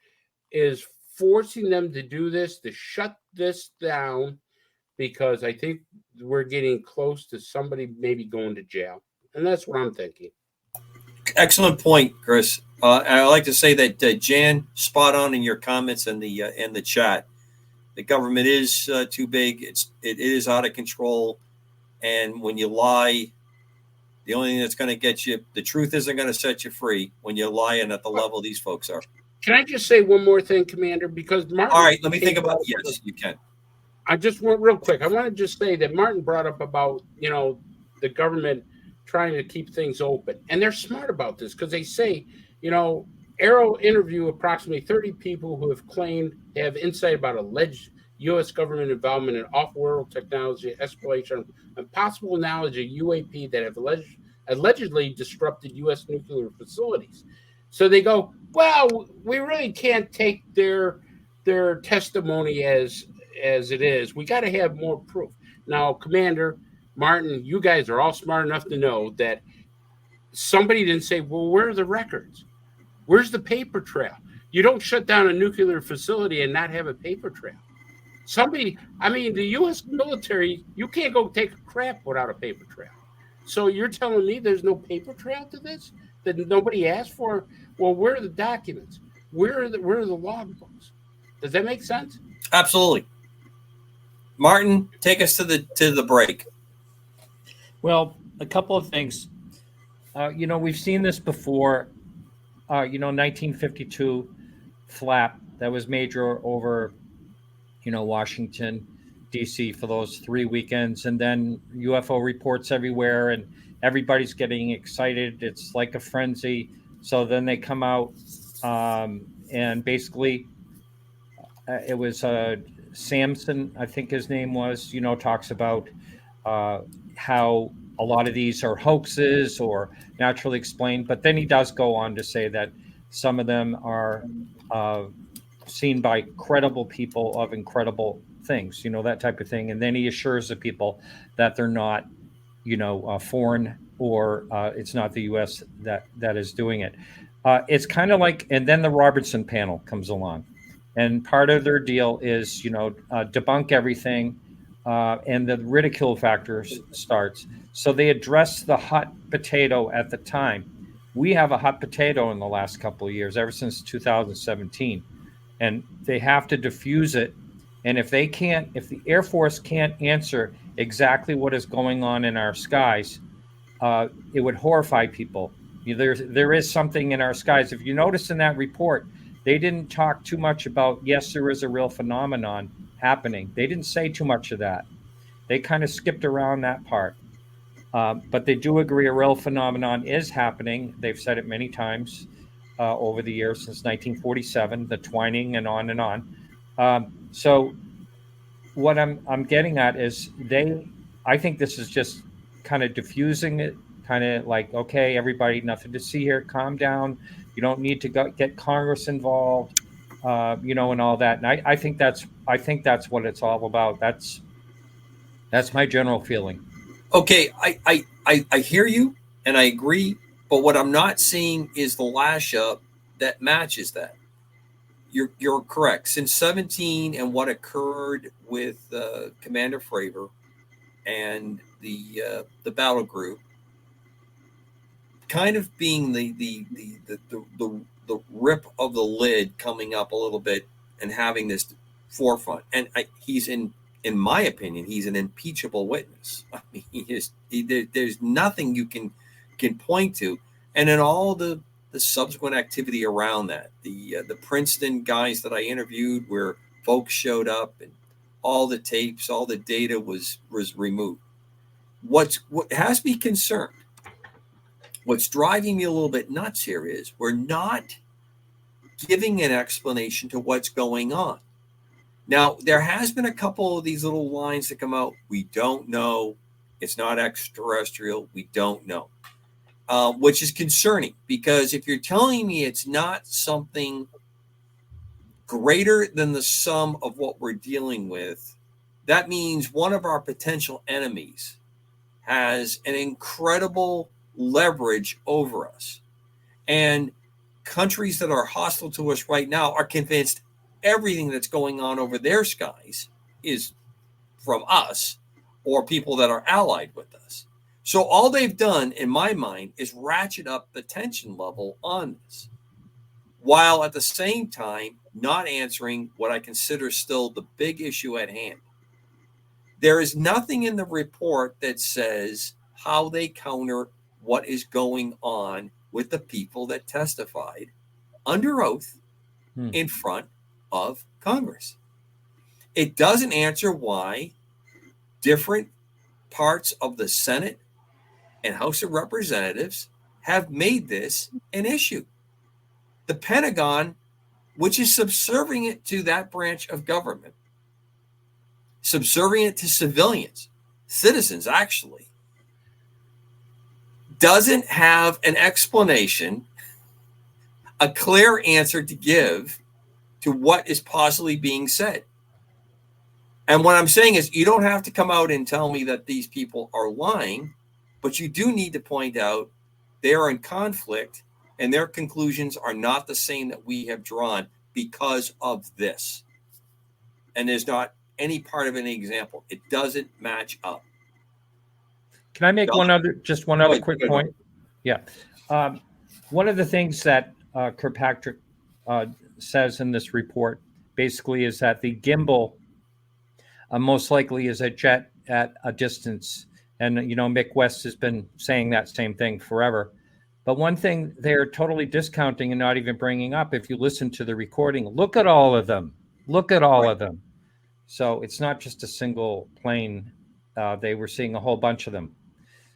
is forcing them to do this, to shut this down, because I think we're getting close to somebody maybe going to jail. And that's what I'm thinking. Excellent point, Chris. I like to say that Jan, spot on in your comments in the chat. The government is too big. It is out of control. And when you lie, the only thing that's going to get you, the truth isn't going to set you free when you're lying at the level these folks are. Can I just say one more thing, Commander? Because Martin. All right, let me think about it. Yes, you can. I just want real quick. I want to just say that Martin brought up about, the government trying to keep things open. And they're smart about this because they say, Arrow interviewed approximately 30 people who have claimed they have insight about alleged U.S. government involvement in off-world technology exploration and possible knowledge of UAP that have allegedly disrupted U.S. nuclear facilities. So they go, well, we really can't take their testimony as it is. We got to have more proof. Now, Commander Martin, you guys are all smart enough to know that somebody didn't say, well, where are the records? Where's the paper trail? You don't shut down a nuclear facility and not have a paper trail. The U.S. military, you can't go take a crap without a paper trail. So you're telling me there's no paper trail to this that nobody asked for? Well, where are the documents? Where are the logbooks? Does that make sense? Absolutely. Martin, take us to the break. Well, a couple of things. We've seen this before. 1952 flap that was major over, Washington. DC for those 3 weekends, and then UFO reports everywhere, and everybody's getting excited. It's like a frenzy. So then they come out, and basically, it was Samson, I think his name was, talks about how a lot of these are hoaxes or naturally explained. But then he does go on to say that some of them are seen by credible people of incredible things, that type of thing. And then he assures the people that they're not, foreign, or it's not the U.S. that is doing it. It's kind of like, and then the Robertson panel comes along. And part of their deal is, debunk everything, and the ridicule factor starts. So they address the hot potato at the time. We have a hot potato in the last couple of years, ever since 2017, and they have to diffuse it. And if the Air Force can't answer exactly what is going on in our skies, it would horrify people. There is something in our skies. If you notice in that report, they didn't talk too much about, yes, there is a real phenomenon happening. They didn't say too much of that. They kind of skipped around that part. But they do agree a real phenomenon is happening. They've said it many times over the years since 1947, the twining and on and on. So what I'm getting at is I think this is just kind of diffusing it, kind of like, okay, everybody, nothing to see here, calm down. You don't need to get Congress involved, and all that. And I think that's what it's all about. That's my general feeling. Okay, I hear you and I agree, but what I'm not seeing is the lash up that matches that. You're correct. Since 17 and what occurred with Commander Fravor and the battle group, kind of being the rip of the lid coming up a little bit and having this forefront. And he's in my opinion, he's an impeachable witness. I mean, there's nothing you can point to. And then all the subsequent activity around that, the Princeton guys that I interviewed, where folks showed up and all the tapes, all the data was removed. What has me concerned, what's driving me a little bit nuts here is we're not giving an explanation to what's going on. Now, there has been a couple of these little lines that come out. We don't know. It's not extraterrestrial. We don't know, which is concerning, because if you're telling me it's not something greater than the sum of what we're dealing with, that means one of our potential enemies has an incredible leverage over us. And countries that are hostile to us right now are convinced everything that's going on over their skies is from us or people that are allied with us. So all they've done, in my mind, is ratchet up the tension level on this, while at the same time not answering what I consider still the big issue at hand. There is nothing in the report that says how they counter what is going on with the people that testified under oath in front of Congress. It doesn't answer why different parts of the Senate and House of Representatives have made this an issue. The Pentagon, which is subservient to that branch of government, subservient to civilians, citizens actually, doesn't have an explanation, a clear answer to give to what is possibly being said. And what I'm saying is, you don't have to come out and tell me that these people are lying, but you do need to point out they are in conflict and their conclusions are not the same that we have drawn because of this. And there's not any part of any example. It doesn't match up. Can I make one other quick point? Yeah. One of the things that Kirkpatrick says in this report basically is that the gimbal most likely is a jet at a distance. And, Mick West has been saying that same thing forever. But one thing they're totally discounting and not even bringing up, if you listen to the recording, look at all of them. Look at all of them. So it's not just a single plane. They were seeing a whole bunch of them.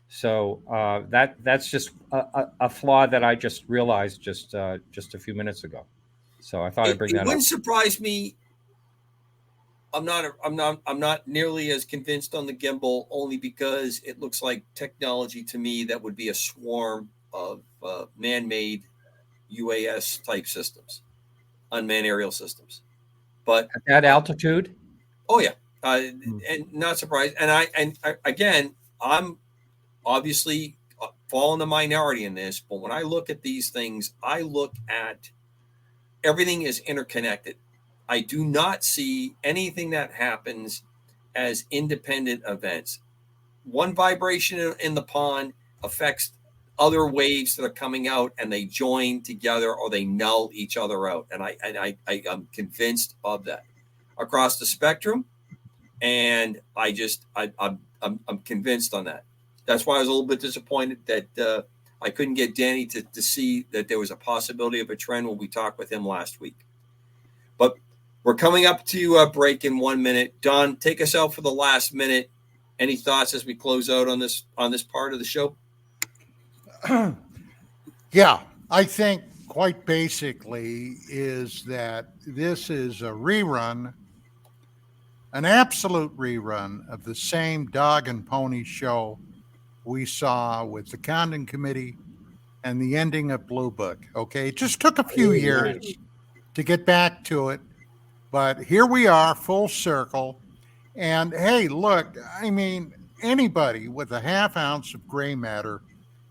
So that's just a flaw that I just realized just a few minutes ago. So I thought I'd bring It that up. wouldn't surprise me. I'm not nearly as convinced on the gimbal, only because it looks like technology to me that would be a swarm of man-made UAS type systems, unmanned aerial systems. But At that altitude? oh yeah, and not surprised. Again, I'm obviously fall in the minority in this, but when I look at these things, I look at everything is interconnected. I do not see anything that happens as independent events. One vibration in the pond affects other waves that are coming out, and they join together or they null each other out. And I'm convinced of that across the spectrum, and I'm convinced on that. That's why I was a little bit disappointed that I couldn't get Danny to see that there was a possibility of a trend when we talked with him last week. But we're coming up to a break in 1 minute. Don, take us out for the last minute. Any thoughts as we close out on this part of the show? Yeah, I think quite basically is that this is a rerun, an absolute rerun of the same dog and pony show we saw with the Condon Committee and the ending of Blue Book. Okay, it just took a few years to get back to it, but here we are, full circle. And hey, look, I mean, anybody with a half ounce of gray matter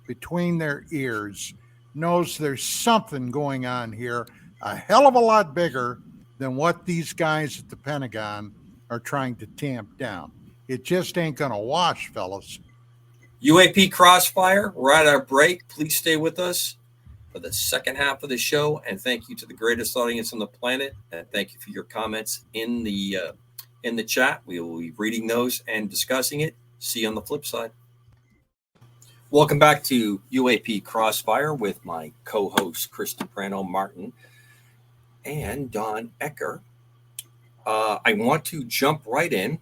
between their ears knows there's something going on here, a hell of a lot bigger than what these guys at the Pentagon are trying to tamp down. It just ain't going to wash, fellas. UAP Crossfire, we're at our break. Please stay with us for the second half of the show. And thank you to the greatest audience on the planet. And thank you for your comments in the chat. We will be reading those and discussing it. See you on the flip side. Welcome back to UAP Crossfire with my co-hosts Kristen Prano Martin and Don Ecker. I want to jump right in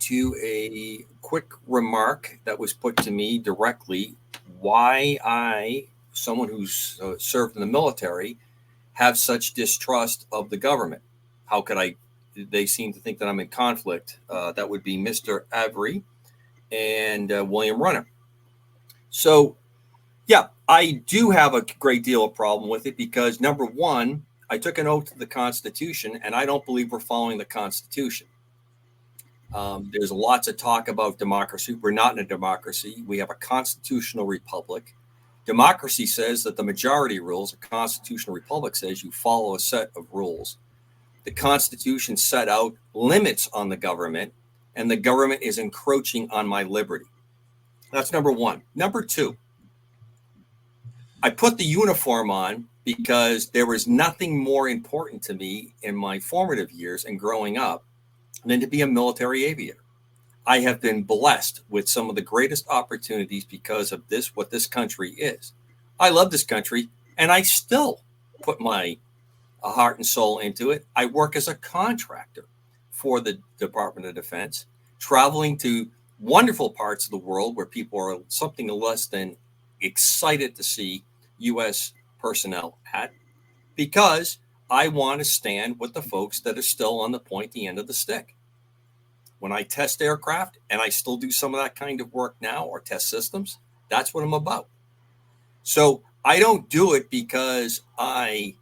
to a quick remark that was put to me directly. Why I, someone who's served in the military, have such distrust of the government. How could I? They seem to think that I'm in conflict. That would be Mr. Avery and William Runner. So, yeah, I do have a great deal of problem with it because, number one, I took an oath to the Constitution, and I don't believe we're following the Constitution. There's lots of talk about democracy. We're not in a democracy. We have a constitutional republic. Democracy says that the majority rules. A constitutional republic says you follow a set of rules. The Constitution set out limits on the government, and the government is encroaching on my liberty. That's number one. Number two, I put the uniform on because there was nothing more important to me in my formative years and growing up than to be a military aviator. I have been blessed with some of the greatest opportunities because of this, what this country is. I love this country, and I still put my heart and soul into it. I work as a contractor for the Department of Defense, traveling to wonderful parts of the world where people are something less than excited to see U.S. personnel at, because I want to stand with the folks that are still on the pointy end of the stick. When I test aircraft, and I still do some of that kind of work now, or test systems, that's what I'm about. So I don't do it because I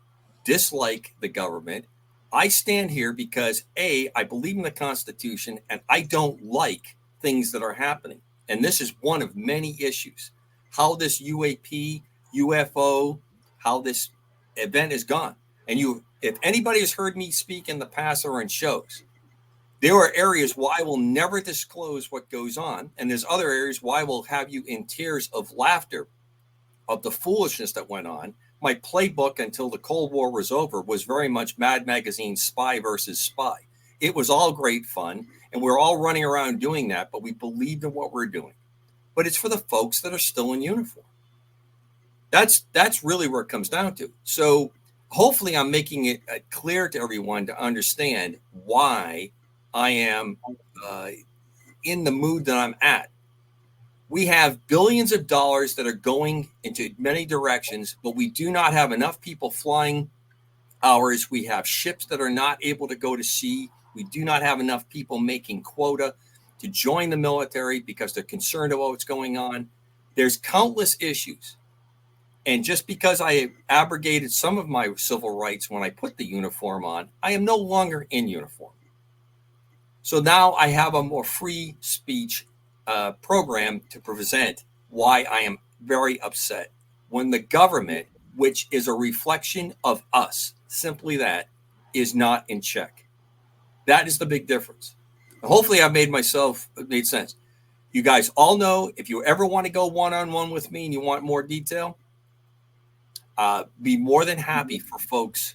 dislike the government. I stand here because, A, I believe in the Constitution, and I don't like things that are happening. And this is one of many issues. How this UAP, UFO, how this event is gone. And if anybody has heard me speak in the past or in shows, there are areas where I will never disclose what goes on. And there's other areas where I will have you in tears of laughter of the foolishness that went on. My playbook until the Cold War was over was very much Mad Magazine spy versus spy. It was all great fun, and we're all running around doing that, but we believed in what we're doing. But it's for the folks that are still in uniform. That's really where it comes down to. So hopefully I'm making it clear to everyone to understand why I am in the mood that I'm at. We have billions of dollars that are going into many directions, but we do not have enough people flying hours. We have ships that are not able to go to sea. We do not have enough people making quota to join the military because they're concerned about what's going on. There's countless issues. And just because I abrogated some of my civil rights when I put the uniform on, I am no longer in uniform. So now I have a more free speech program to present why I am very upset when the government, which is a reflection of us, simply that, is not in check. That is the big difference. Hopefully I've made sense. You guys all know, if you ever want to go one-on-one with me and you want more detail, be more than happy for folks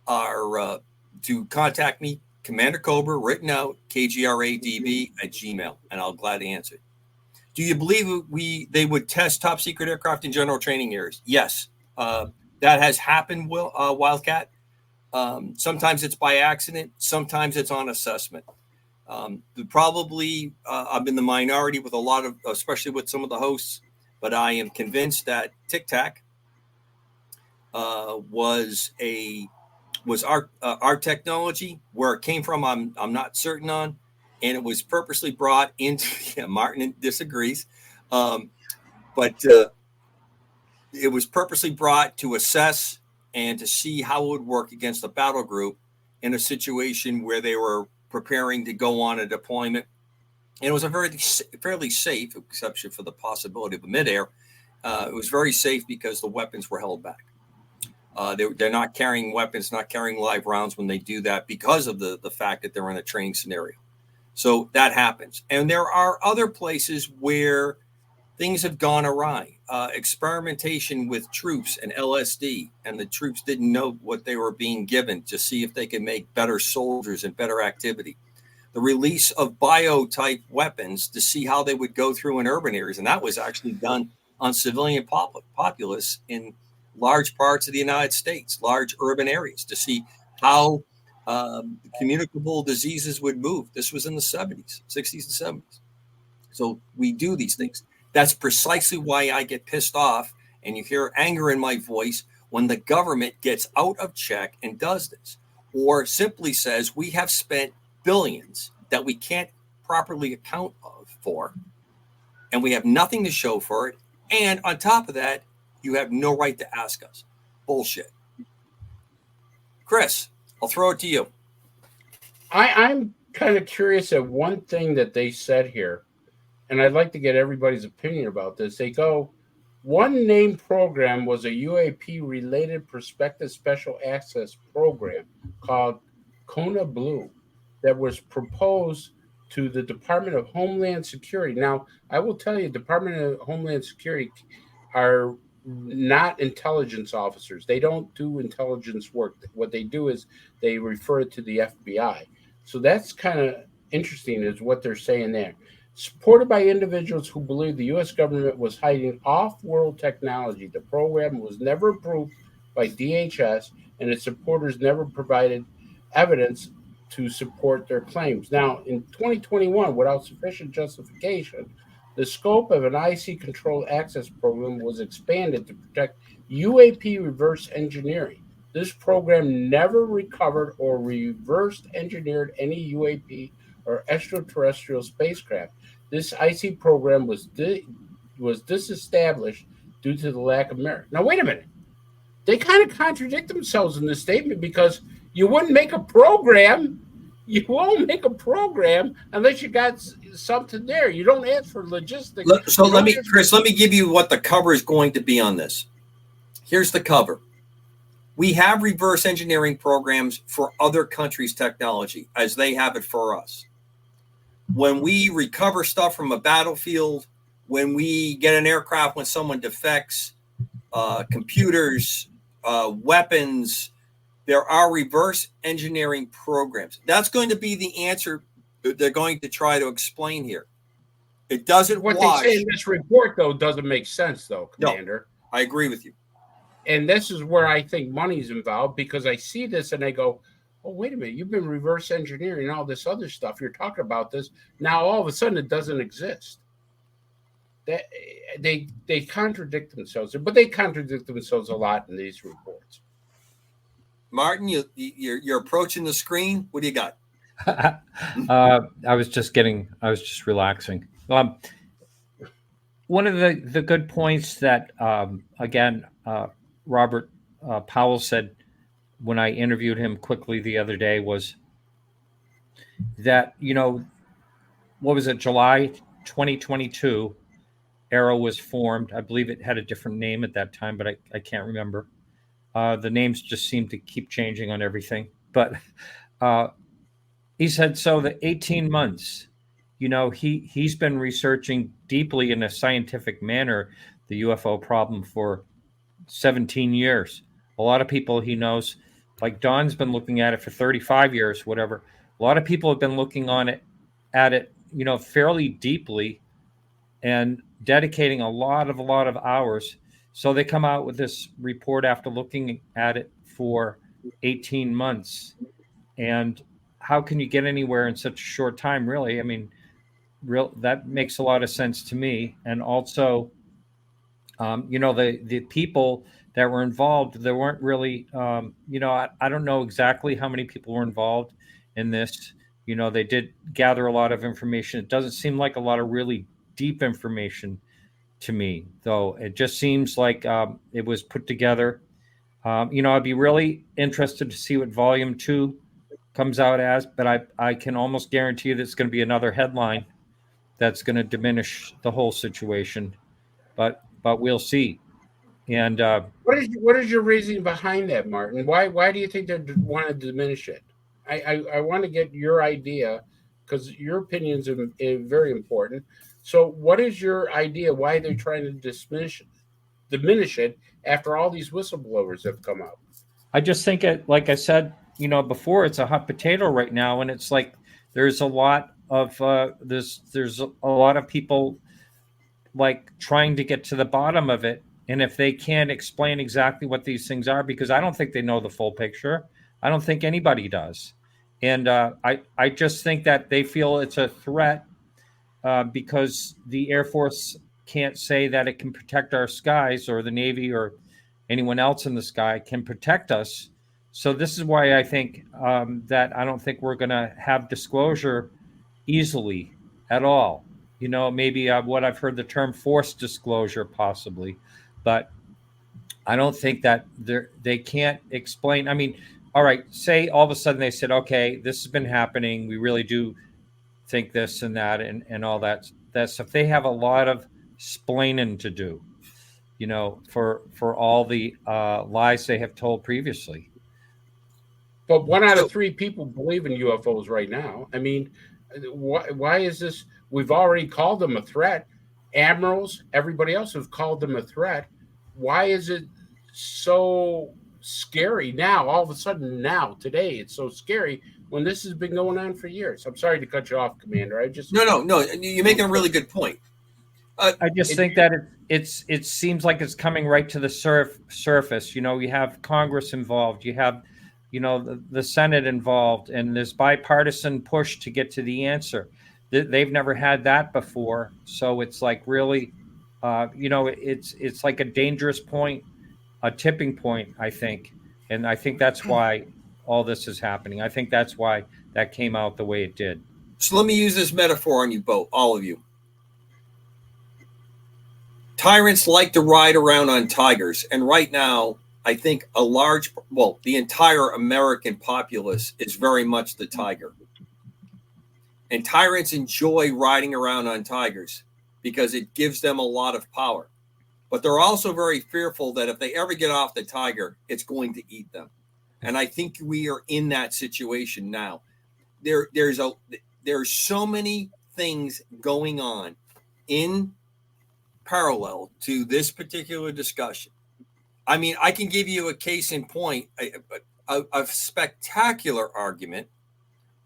to contact me. Commander Cobra, written out, kgradb@gmail, and I'll gladly answer it. Do you believe they would test top secret aircraft in general training areas? Yes. That has happened, Wildcat. Sometimes it's by accident. Sometimes it's on assessment. I'm in the minority with a lot of, especially with some of the hosts, but I am convinced that Tic Tac was our technology. Where it came from, I'm not certain on, and it was purposely brought into. Martin disagrees, but it was purposely brought to assess and to see how it would work against a battle group in a situation where they were preparing to go on a deployment. And it was a fairly safe, exception for the possibility of a midair. It was very safe because the weapons were held back. They're not carrying weapons, not carrying live rounds when they do that because of the fact that they're in a training scenario. So that happens. And there are other places where things have gone awry. Experimentation with troops and LSD, and the troops didn't know what they were being given to see if they could make better soldiers and better activity. The release of bio-type weapons to see how they would go through in urban areas. And that was actually done on civilian populace in large parts of the United States, large urban areas, to see how communicable diseases would move. This was in the 70s, 60s and 70s. So we do these things. That's precisely why I get pissed off and you hear anger in my voice when the government gets out of check and does this, or simply says we have spent billions that we can't properly account for, and we have nothing to show for it. And on top of that, you have no right to ask us. Bullshit. Chris, I'll throw it to you. I'm kind of curious at one thing that they said here, and I'd like to get everybody's opinion about this. They go, one named program was a UAP-related prospective special access program called Kona Blue that was proposed to the Department of Homeland Security. Now, I will tell you, Department of Homeland Security are not intelligence officers. They don't do intelligence work. What they do is they refer it to the FBI. So that's kind of interesting is what they're saying there. Supported by individuals who believe the U.S. government was hiding off-world technology, the program was never approved by DHS, and its supporters never provided evidence to support their claims. Now, in 2021, without sufficient justification, the scope of an IC-controlled access program was expanded to protect UAP reverse engineering. This program never recovered or reverse engineered any UAP or extraterrestrial spacecraft. This IC program was disestablished due to the lack of merit. Now, wait a minute. They kind of contradict themselves in this statement because you wouldn't make a program. You won't make a program unless you got something there. You don't ask for logistics. So let me give you what the cover is going to be on this. Here's the cover. We have reverse engineering programs for other countries' technology as they have it for us. When we recover stuff from a battlefield, when we get an aircraft, when someone defects, computers, weapons, there are reverse engineering programs. That's going to be the answer they're going to try to explain here. It doesn't What wash. they say in this report, though, doesn't make sense, though, Commander. No, I agree with you. And this is where I think money's involved because I see this and I go, oh, wait a minute, you've been reverse engineering all this other stuff. You're talking about this. Now all of a sudden it doesn't exist. That they contradict themselves, but they contradict themselves a lot in these reports. Martin, you're approaching the screen. What do you got? I was just relaxing. One of the good points that, again, Robert Powell said when I interviewed him quickly the other day was that, what was it, July 2022, Arrow was formed. I believe it had a different name at that time, but I can't remember. The names just seem to keep changing on everything. But he said, so the 18 months, he's been researching deeply in a scientific manner the UFO problem for 17 years. A lot of people he knows, like Don's been looking at it for 35 years, whatever. A lot of people have been looking at it, fairly deeply and dedicating a lot of hours. So they come out with this report after looking at it for 18 months. And how can you get anywhere in such a short time, really? I mean, that makes a lot of sense to me. And also, the people that were involved, there weren't really, I don't know exactly how many people were involved in this. They did gather a lot of information. It doesn't seem like a lot of really deep information to me, though. It just seems like it was put together. I'd be really interested to see what Volume 2 comes out as, but I can almost guarantee that it's going to be another headline that's going to diminish the whole situation. But we'll see. And what is your reasoning behind that, Martin? Why do you think they want to diminish it? I want to get your idea, because your opinions are very important. So what is your idea why they're trying to diminish it after all these whistleblowers have come out? I just think like I said, before, it's a hot potato right now, and it's like there's a lot of there's a lot of people like trying to get to the bottom of it. And if they can't explain exactly what these things are, because I don't think they know the full picture, I don't think anybody does. And I just think that they feel it's a threat because the Air Force can't say that it can protect our skies, or the Navy or anyone else in the sky can protect us. So this is why I think that I don't think we're going to have disclosure easily at all. Maybe what I've heard the term forced disclosure possibly, but I don't think that they can't explain. I mean, all right, say all of a sudden they said, okay, this has been happening. We really do think this and that and all that stuff. They have a lot of splaining to do, for all the lies they have told previously. But 1 out of 3 people believe in UFOs right now. I mean, why is this? We've already called them a threat. Admirals, everybody else have called them a threat. Why is it so scary now? All of a sudden now, today, it's so scary when this has been going on for years. I'm sorry to cut you off, Commander. No. You're making a really good point. I just think that it seems like it's coming right to the surface. You have Congress involved. You have, the Senate involved, and there's bipartisan push to get to the answer. They've never had that before. So it's like really, it's like a dangerous point, a tipping point, I think. And I think that's why all this is happening. I think that's why that came out the way it did. So let me use this metaphor on you both, all of you. Tyrants like to ride around on tigers. And right now, I think the entire American populace is very much the tiger. And tyrants enjoy riding around on tigers because it gives them a lot of power. But they're also very fearful that if they ever get off the tiger, it's going to eat them. And I think we are in that situation now. There's so many things going on in parallel to this particular discussion. I mean, I can give you a case in point, a spectacular argument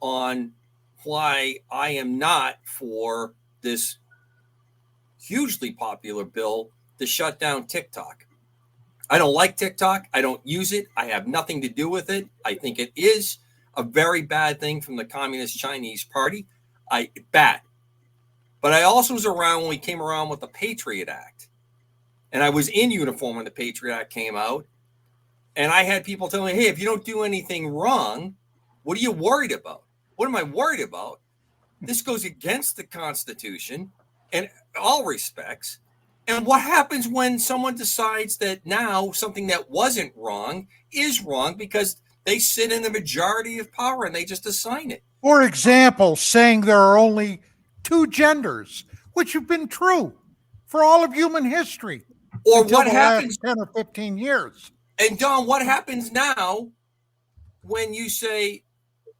on why I am not for this hugely popular bill to shut down TikTok. I don't like TikTok. I don't use it. I have nothing to do with it. I think it is a very bad thing from the Communist Chinese Party. Bad. But I also was around when we came around with the Patriot Act. And I was in uniform when the Patriot Act came out. And I had people tell me, hey, if you don't do anything wrong, what are you worried about? What am I worried about? This goes against the Constitution in all respects. And what happens when someone decides that now something that wasn't wrong is wrong because they sit in the majority of power and they just assign it? For example, saying there are only two genders, which have been true for all of human history. Or what happens 10 or 15 years. And Don, what happens now when you say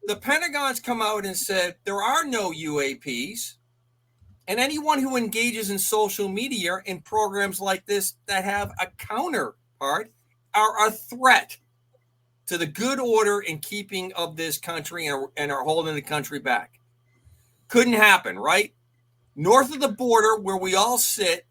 the Pentagon's come out and said there are no UAPs, and anyone who engages in social media in programs like this that have a counterpart are a threat to the good order and keeping of this country and are holding the country back? Couldn't happen, right? North of the border where we all sit,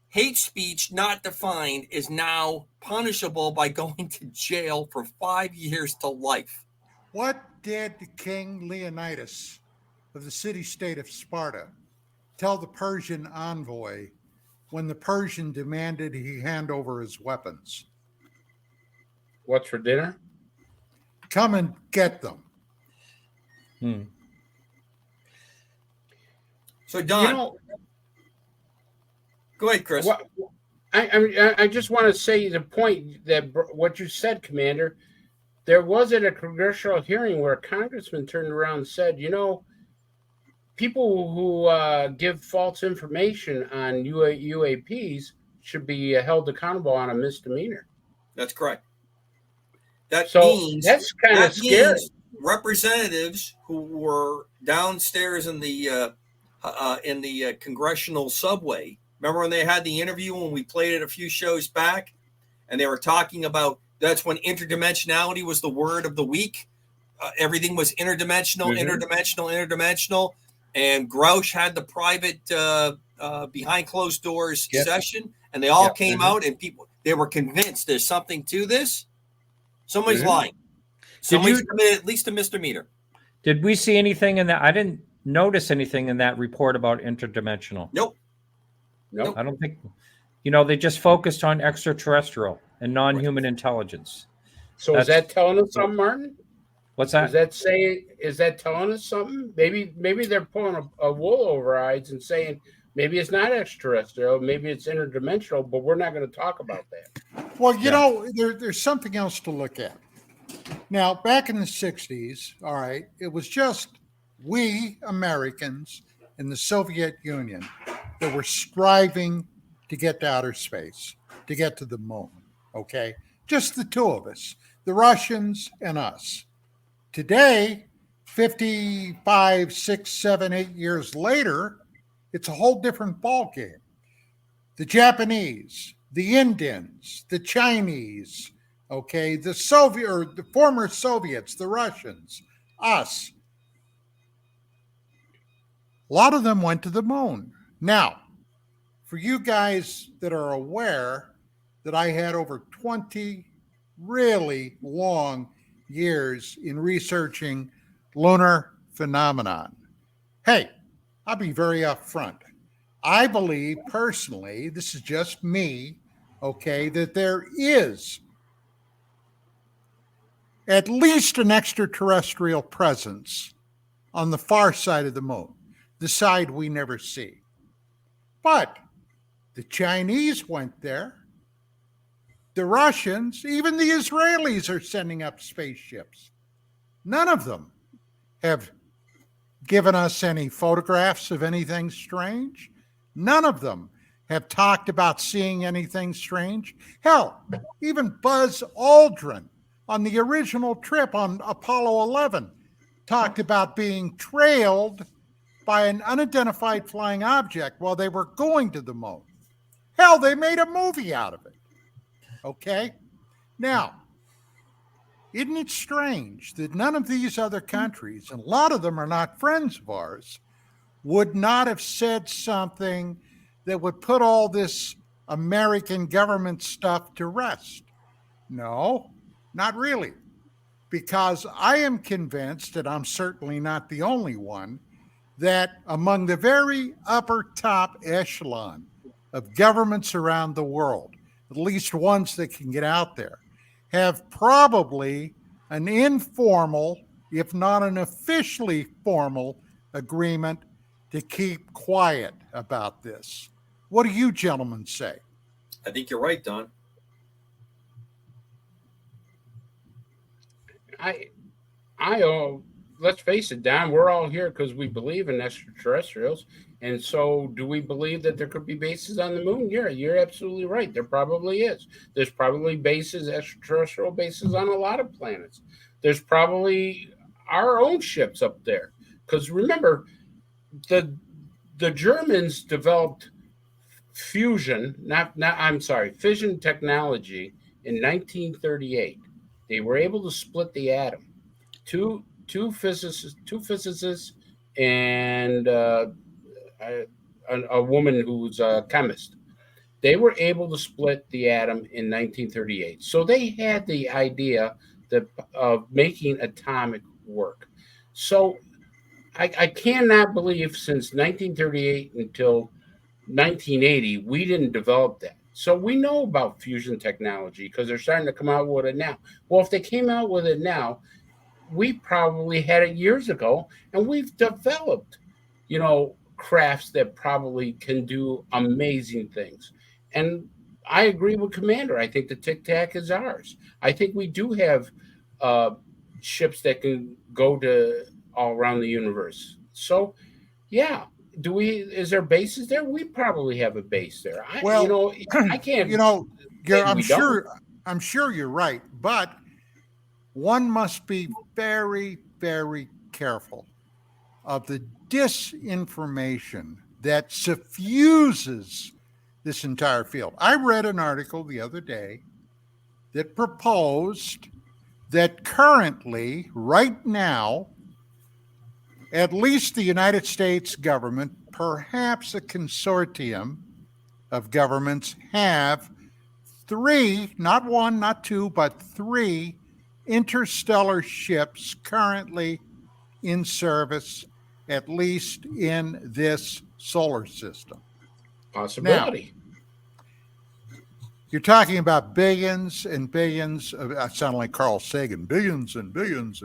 hate speech not defined is now punishable by going to jail for 5 years to life. What did King Leonidas of the city-state of Sparta tell the Persian envoy when the Persian demanded he hand over his weapons? What's for dinner? Come and get them. So, Don, go ahead, Chris. I just want to say the point that what you said, Commander. There was at a congressional hearing where a congressman turned around and said, people who give false information on UAPs should be held accountable on a misdemeanor. That's correct. That's kind of scary. Representatives who were downstairs in the congressional subway. Remember when they had the interview when we played it a few shows back, and they were talking about that's when interdimensionality was the word of the week. Everything was interdimensional, interdimensional. And Grouch had the private behind closed doors session, and they all came out, and they were convinced there's something to this. Somebody's lying. Somebody's committed at least a misdemeanor. Did we see anything in that? I didn't notice anything in that report about interdimensional. Nope. I don't think. They just focused on extraterrestrial and non-human intelligence. So is that telling us something, Martin? What's that? Is that telling us something? Maybe they're pulling a wool over our eyes and saying maybe it's not extraterrestrial, maybe it's interdimensional, but we're not going to talk about that. Well, there's something else to look at. Now, back in the 60s, all right, it was just we Americans in the Soviet Union that were striving to get to outer space, to get to the moon, okay? Just the two of us, the Russians and us. Today, 55, 6, 7, 8 years later, it's a whole different ballgame. The Japanese, the Indians, the Chinese, okay, the former Soviets, the Russians, us. A lot of them went to the moon. Now, for you guys that are aware that I had over 20 really long years in researching lunar phenomenon. Hey, I'll be very upfront. I believe personally, this is just me, okay, that there is at least an extraterrestrial presence on the far side of the moon, the side we never see. But the Chinese went there. The Russians, even the Israelis are sending up spaceships. None of them have given us any photographs of anything strange. None of them have talked about seeing anything strange. Hell, even Buzz Aldrin on the original trip on Apollo 11 talked about being trailed by an unidentified flying object while they were going to the moon. Hell, they made a movie out of it. Okay? Now, isn't it strange that none of these other countries, and a lot of them are not friends of ours, would not have said something that would put all this American government stuff to rest? No, not really. because I am convinced, and I'm certainly not the only one, that among the very upper top echelon of governments around the world, at least ones that can get out there, have probably an informal, if not an officially formal, agreement to keep quiet about this. What do you gentlemen say? I think you're right, Don. Let's face it, Don, we're all here because we believe in extraterrestrials. And so do we believe that there could be bases on the moon? Yeah, you're absolutely right. There probably is. There's probably bases, extraterrestrial bases on a lot of planets. There's probably our own ships up there. Because remember, the Germans developed fission technology in 1938. They were able to split the atom. Two physicists, and a woman who's a chemist. They were able to split the atom in 1938. So they had the idea of making atomic work. So I cannot believe since 1938 until 1980, we didn't develop that. So we know about fusion technology because they're starting to come out with it now. Well, if they came out with it now, we probably had it years ago, and we've developed, crafts that probably can do amazing things. And I agree with Commander. I think the Tic Tac is ours. I think we do have ships that can go to all around the universe. So, yeah. Is there bases there? We probably have a base there. I can't. I'm sure you're right, but one must be very, very careful of the disinformation that suffuses this entire field. I read an article the other day that proposed that currently, right now, at least the United States government, perhaps a consortium of governments, have 3, not 1, not 2, but 3 interstellar ships currently in service, at least in this solar system. Possibility. Now, you're talking about billions and billions of, I sound like Carl Sagan, billions and billions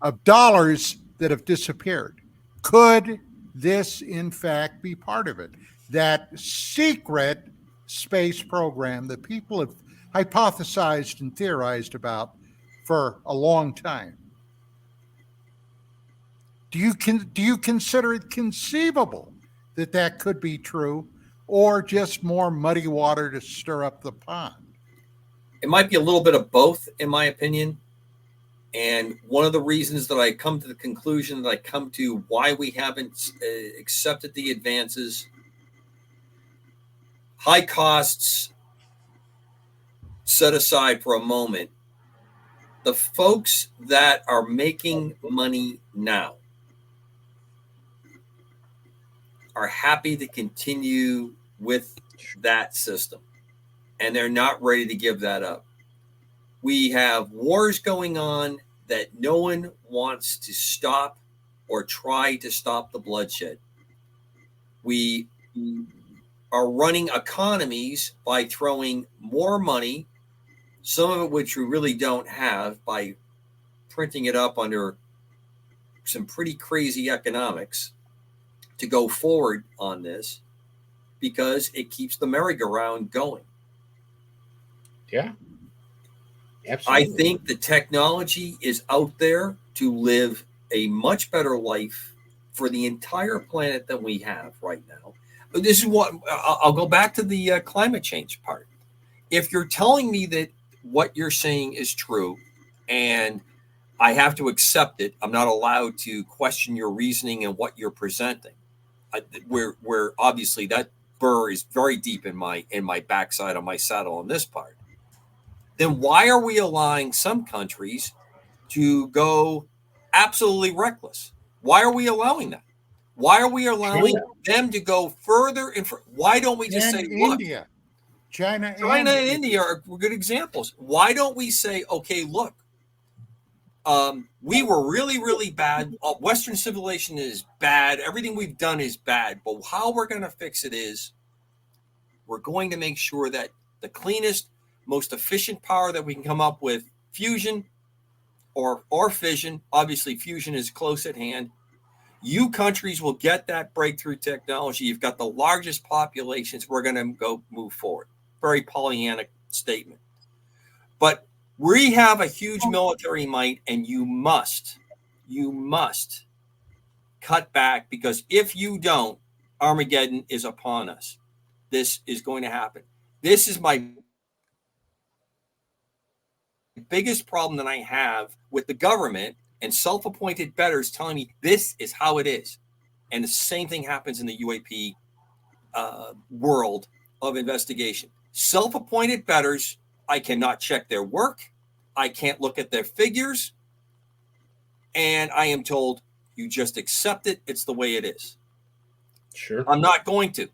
of dollars that have disappeared. Could this, in fact, be part of it? That secret space program that people have hypothesized and theorized about for a long time. Do you consider it conceivable that that could be true, or just more muddy water to stir up the pond? It might be a little bit of both, in my opinion. And one of the reasons that I come to the conclusion that I come to why we haven't accepted the advances, high costs set aside for a moment, the folks that are making money now are happy to continue with that system, and they're not ready to give that up. We have wars going on that no one wants to stop or try to stop the bloodshed. We are running economies by throwing more money, some of it which we really don't have, by printing it up under some pretty crazy economics to go forward on this, because it keeps the merry-go-round going. Yeah. Absolutely. I think the technology is out there to live a much better life for the entire planet than we have right now. This is what I'll go back to the climate change part. If you're telling me that what you're saying is true and I have to accept it, I'm not allowed to question your reasoning and what you're presenting. Where obviously that burr is very deep in my backside on my saddle on this part. Then why are we allowing some countries to go absolutely reckless? Why are we allowing that? Why are we allowing them to go further? Why don't we just say, look, China and India are good examples. Why don't we say, okay, look, We were really, really bad. Western civilization is bad. Everything we've done is bad. But how we're going to fix it is we're going to make sure that the cleanest, most efficient power that we can come up with, fusion or fission, obviously fusion is close at hand. You countries will get that breakthrough technology. You've got the largest populations. We're going to move forward. Very Pollyanna statement. But we have a huge military might, and you must cut back, because if you don't, Armageddon is upon us. This is going to happen. This is my biggest problem that I have with the government and self-appointed bettors telling me this is how it is. And the same thing happens in the UAP world of investigation. Self-appointed bettors, I cannot check their work. I can't look at their figures. And I am told, you just accept it. It's the way it is. Sure. I'm not going to.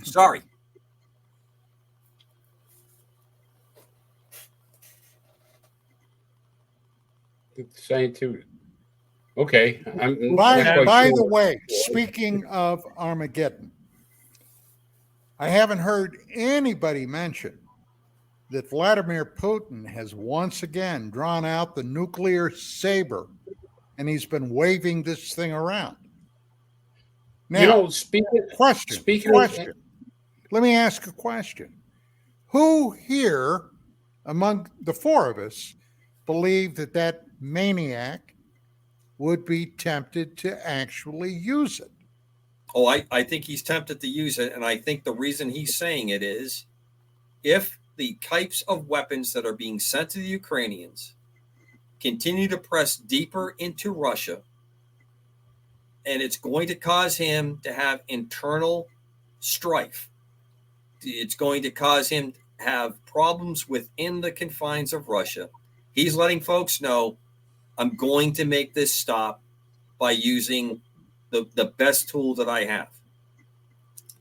Sorry. Scientific. Okay. By the way, speaking of Armageddon, I haven't heard anybody mention that Vladimir Putin has once again drawn out the nuclear saber, and he's been waving this thing around. Now, question. Let me ask a question. Who here among the four of us believe that maniac would be tempted to actually use it? Oh, I think he's tempted to use it. And I think the reason he's saying it is, if the types of weapons that are being sent to the Ukrainians continue to press deeper into Russia, and it's going to cause him to have internal strife, it's going to cause him to have problems within the confines of Russia. He's letting folks know, I'm going to make this stop by using the best tool that I have.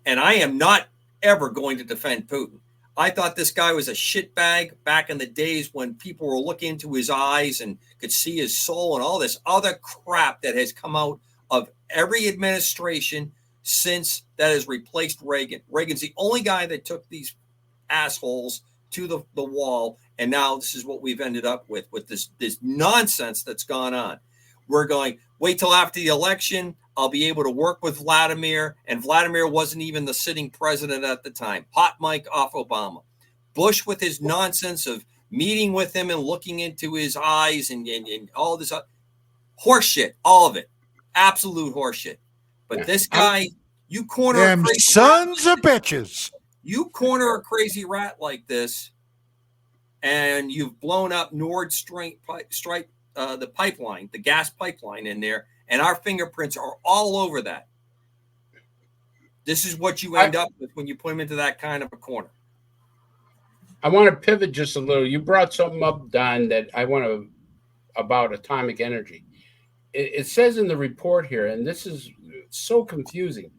And I am not ever going to defend Putin. I thought this guy was a shitbag back in the days when people were looking into his eyes and could see his soul, and all this other crap that has come out of every administration since that has replaced Reagan. Reagan's the only guy that took these assholes to the wall, and now this is what we've ended up with this nonsense that's gone on. We're going, wait till after the election, I'll be able to work with Vladimir, and Vladimir wasn't even the sitting president at the time. Hot mic off Obama. Bush with his nonsense of meeting with him and looking into his eyes and all this horseshit, all of it. Absolute horseshit. But this guy, you corner them sons of bitches. You corner a crazy rat like this, and you've blown up Nord Stream the pipeline, the gas pipeline in there, and our fingerprints are all over that. This is what you end up with when you put them into that kind of a corner. I want to pivot just a little. You brought something up, Don, that I want to about atomic energy. It says in the report here, and this is so confusing.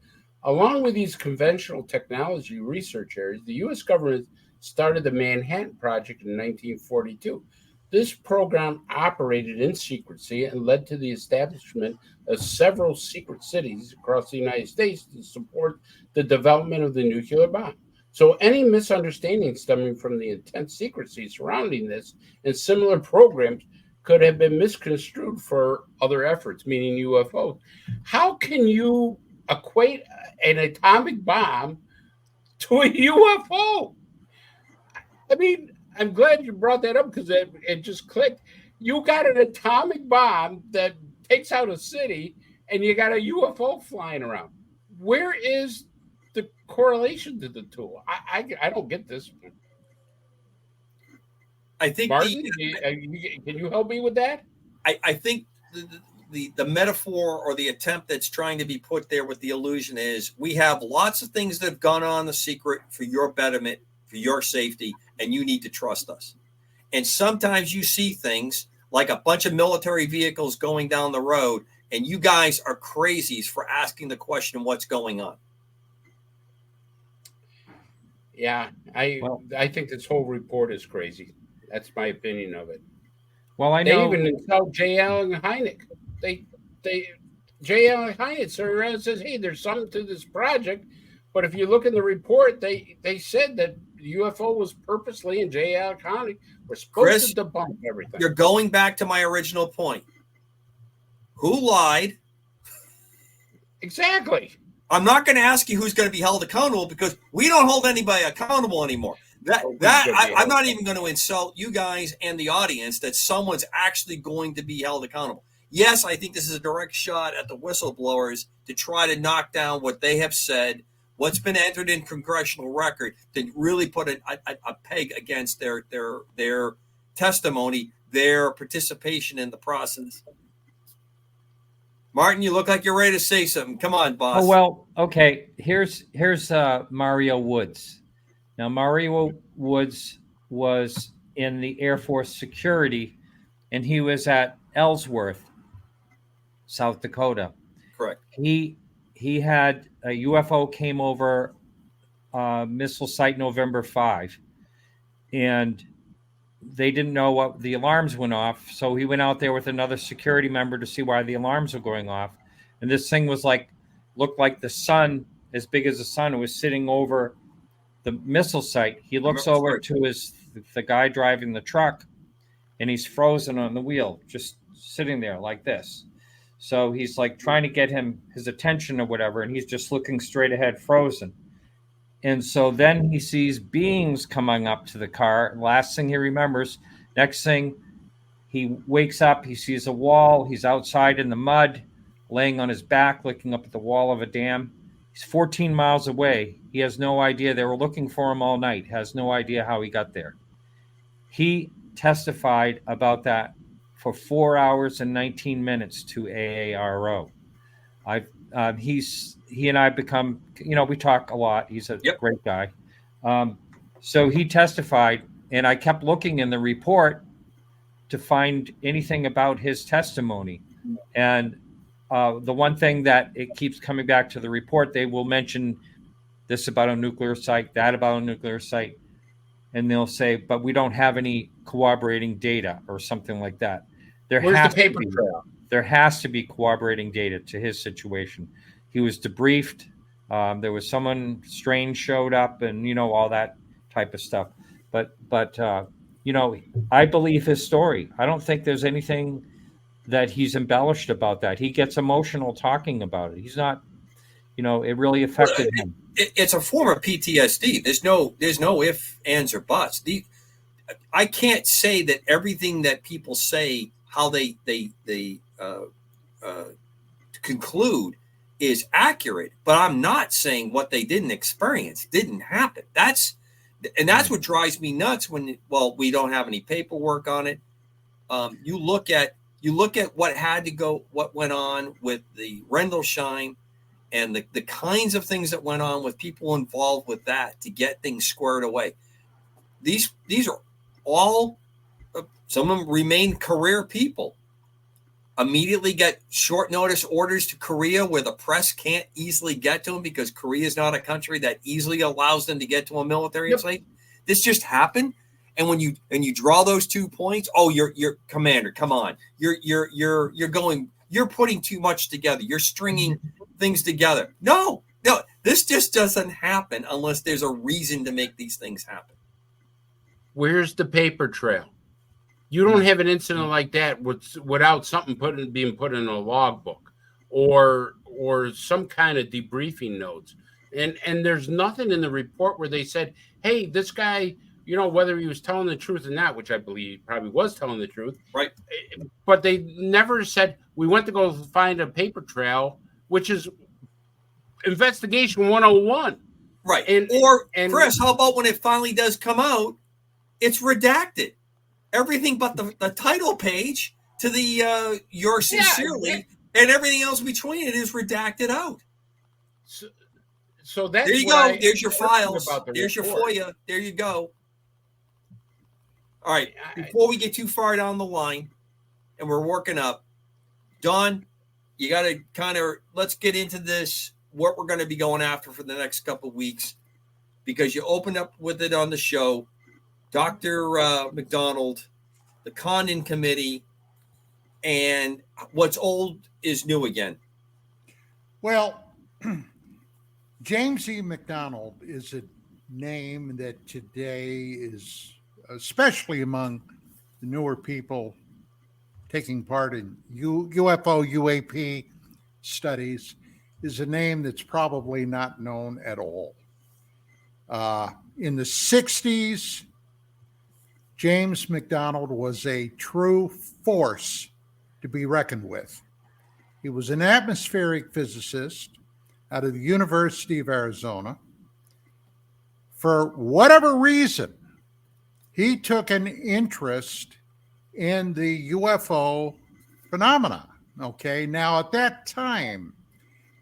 Along with these conventional technology research areas, the U.S. government started the Manhattan Project in 1942. This program operated in secrecy and led to the establishment of several secret cities across the United States to support the development of the nuclear bomb. So any misunderstanding stemming from the intense secrecy surrounding this and similar programs could have been misconstrued for other efforts, meaning UFOs. How can you equate an atomic bomb to a UFO? I mean, I'm glad you brought that up because it just clicked. You got an atomic bomb that takes out a city, and you got a UFO flying around. Where is the correlation to the two? I don't get this. I think Martin, can you help me with that? I think the metaphor or the attempt that's trying to be put there with the illusion is we have lots of things that have gone on in the secret for your betterment, for your safety, and you need to trust us. And sometimes you see things like a bunch of military vehicles going down the road, and you guys are crazies for asking the question, what's going on? Yeah, I think this whole report is crazy. That's my opinion of it. Well, I They know. even insult J. Allen Hynek. J. Allen Hynek turned around and says, "Hey, there's something to this project." But if you look in the report, they said that the UFO was purposely, and J. Allen Hynek were supposed Chris, to debunk everything. You're going back to my original point. Who lied? Exactly. I'm not going to ask you who's going to be held accountable because we don't hold anybody accountable anymore. I'm not even going to insult you guys and the audience that someone's actually going to be held accountable. Yes, I think this is a direct shot at the whistleblowers to try to knock down what they have said, what's been entered in congressional record, to really put a peg against their testimony, their participation in the process. Martin, you look like you're ready to say something. Come on, boss. Oh, well, okay. Here's Mario Woods. Now, Mario Woods was in the Air Force security, and he was at Ellsworth, South Dakota. Correct. He had a UFO came over missile site November 5, and they didn't know what the alarms went off. So he went out there with another security member to see why the alarms were going off. And this thing was looked like the sun, as big as the sun. It was sitting over the missile site. He looks over to the guy driving the truck, and he's frozen on the wheel, just sitting there like this. So he's like trying to get his attention or whatever, and he's just looking straight ahead, frozen. And so then he sees beings coming up to the car. Last thing he remembers, next thing he wakes up, he sees a wall. He's outside in the mud, laying on his back, looking up at the wall of a dam. He's 14 miles away. He has no idea. They were looking for him all night. Has no idea how he got there. He testified about that for 4 hours and 19 minutes to AARO. He and I become, we talk a lot. He's a great guy. So he testified, and I kept looking in the report to find anything about his testimony. And the one thing that it keeps coming back to the report, they will mention this about a nuclear site, that about a nuclear site, and they'll say, but we don't have any corroborating data or something like that. Where's the paper trail? There has to be corroborating data to his situation. He was debriefed. There was someone strange showed up, and all that type of stuff. But I believe his story. I don't think there's anything that he's embellished about that. He gets emotional talking about it. He's not, it really affected him. It's a form of PTSD. There's no ifs, ands, or buts. I can't say that everything that people say, how they conclude, is accurate, but I'm not saying what they didn't experience didn't happen. That's what drives me nuts when we don't have any paperwork on it. You look at what went on with the Rendlesham and the kinds of things that went on with people involved with that to get things squared away. These are all, some of them remain career people. Immediately get short notice orders to Korea where the press can't easily get to them because Korea is not a country that easily allows them to get to a military site. This just happened. And when you draw those 2 points, you're commander, come on. You're putting too much together. You're stringing things together. No, this just doesn't happen unless there's a reason to make these things happen. Where's the paper trail? You don't have an incident like that without something being put in a logbook or some kind of debriefing notes. And there's nothing in the report where they said, hey, this guy, whether he was telling the truth or not, which I believe probably was telling the truth. Right. But they never said, we went to go find a paper trail, which is investigation 101. Right. And Chris, how about when it finally does come out, it's redacted. Everything but the title page to the yours sincerely and everything else between it is redacted out. So that's there you go. There's your files. There's your FOIA. There you go. All right. Before we get too far down the line and we're working up, Don, you got to let's get into this, what we're going to be going after for the next couple of weeks, because you opened up with it on the show. Dr. McDonald, the Condon Committee, and what's old is new again? Well, James E. McDonald is a name that today is, especially among the newer people taking part in UFO, UAP studies, is a name that's probably not known at all. In the 60s, James McDonald was a true force to be reckoned with. He was an atmospheric physicist out of the University of Arizona. For whatever reason, he took an interest in the UFO phenomena. Okay, now at that time,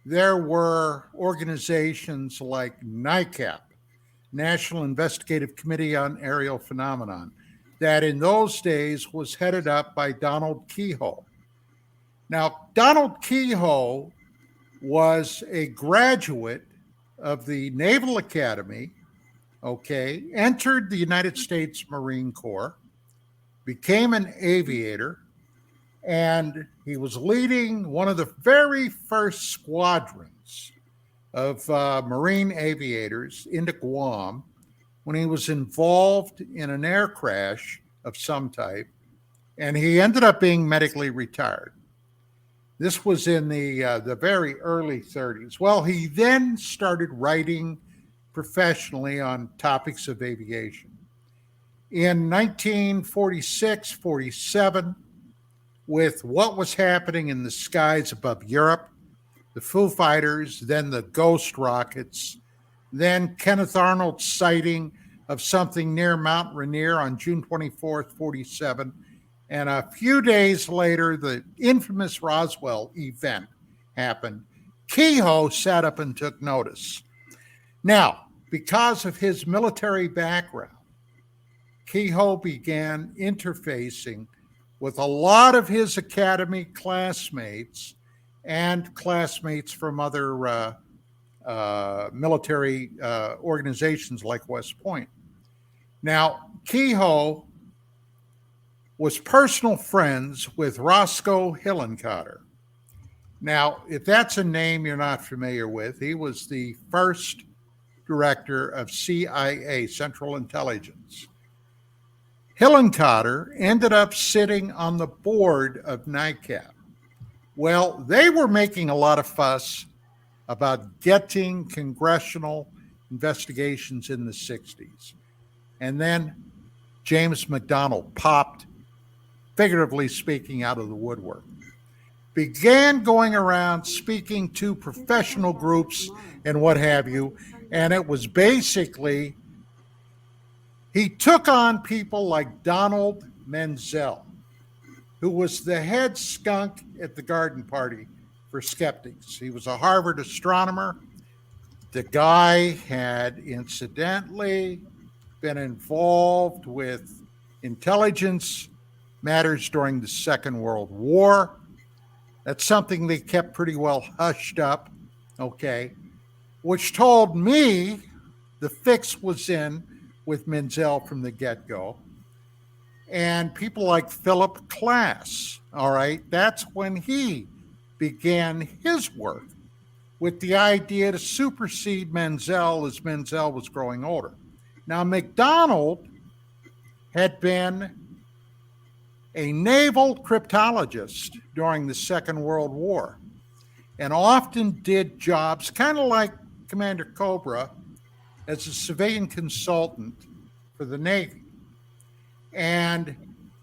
there were organizations like NICAP, National Investigative Committee on Aerial Phenomenon, that in those days was headed up by Donald Keyhoe. Now, Donald Keyhoe was a graduate of the Naval Academy, okay, entered the United States Marine Corps, became an aviator, and he was leading one of the very first squadrons of Marine aviators into Guam when he was involved in an air crash of some type, and he ended up being medically retired. This was in the very early 30s. Well, he then started writing professionally on topics of aviation. In 1946, 47, with what was happening in the skies above Europe, the Foo Fighters, then the Ghost rockets, then Kenneth Arnold's sighting of something near Mount Rainier on June 24th, 47, and a few days later, the infamous Roswell event happened. Keyhoe sat up and took notice. Now, because of his military background, Keyhoe began interfacing with a lot of his academy classmates and classmates from other military organizations like West Point. Now, Keyhoe was personal friends with Roscoe Hillenkotter. Now, if that's a name you're not familiar with, he was the first director of CIA, Central Intelligence. Hillenkotter ended up sitting on the board of NICAP. Well, they were making a lot of fuss about getting congressional investigations in the 60s. And then James McDonald popped, figuratively speaking, out of the woodwork. Began going around speaking to professional groups and what have you. And it was basically, he took on people like Donald Menzel, who was the head skunk at the garden party for skeptics. He was a Harvard astronomer. The guy had incidentally been involved with intelligence matters during the Second World War. That's something they kept pretty well hushed up, okay, which told me the fix was in with Menzel from the get-go. And people like Philip Klass, all right, that's when he began his work with the idea to supersede Menzel as Menzel was growing older. Now, McDonald had been a naval cryptologist during the Second World War and often did jobs kind of like Commander Cobra as a civilian consultant for the Navy. And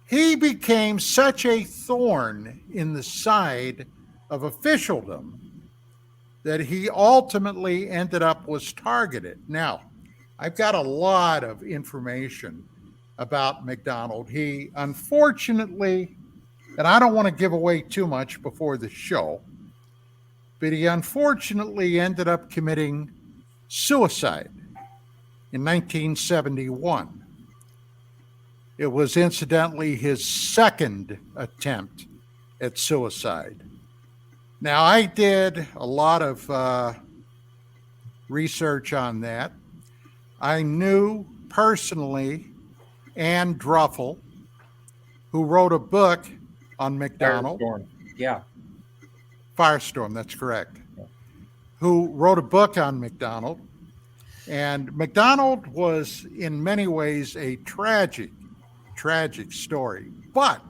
he became such a thorn in the side of officialdom that he ultimately ended up was targeted. Now, I've got a lot of information about McDonald. He unfortunately, and I don't want to give away too much before the show, but he unfortunately ended up committing suicide in 1971. It was incidentally his second attempt at suicide. Now, I did a lot of research on that. I knew personally Ann Druffel, who wrote a book on McDonald. Firestorm. Yeah. Firestorm, that's correct. Who wrote a book on McDonald. And McDonald was in many ways a tragic story. But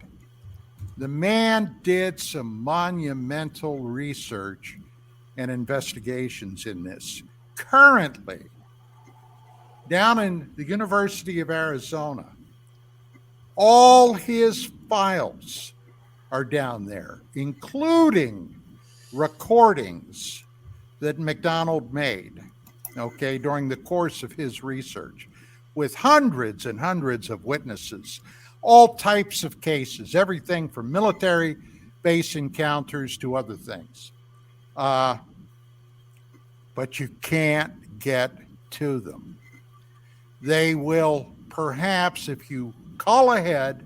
the man did some monumental research and investigations in this. Currently, down in the University of Arizona, all his files are down there, including recordings that McDonald made, okay, during the course of his research, with hundreds and hundreds of witnesses, all types of cases, everything from military base encounters to other things. But you can't get to them. They will perhaps, if you call ahead,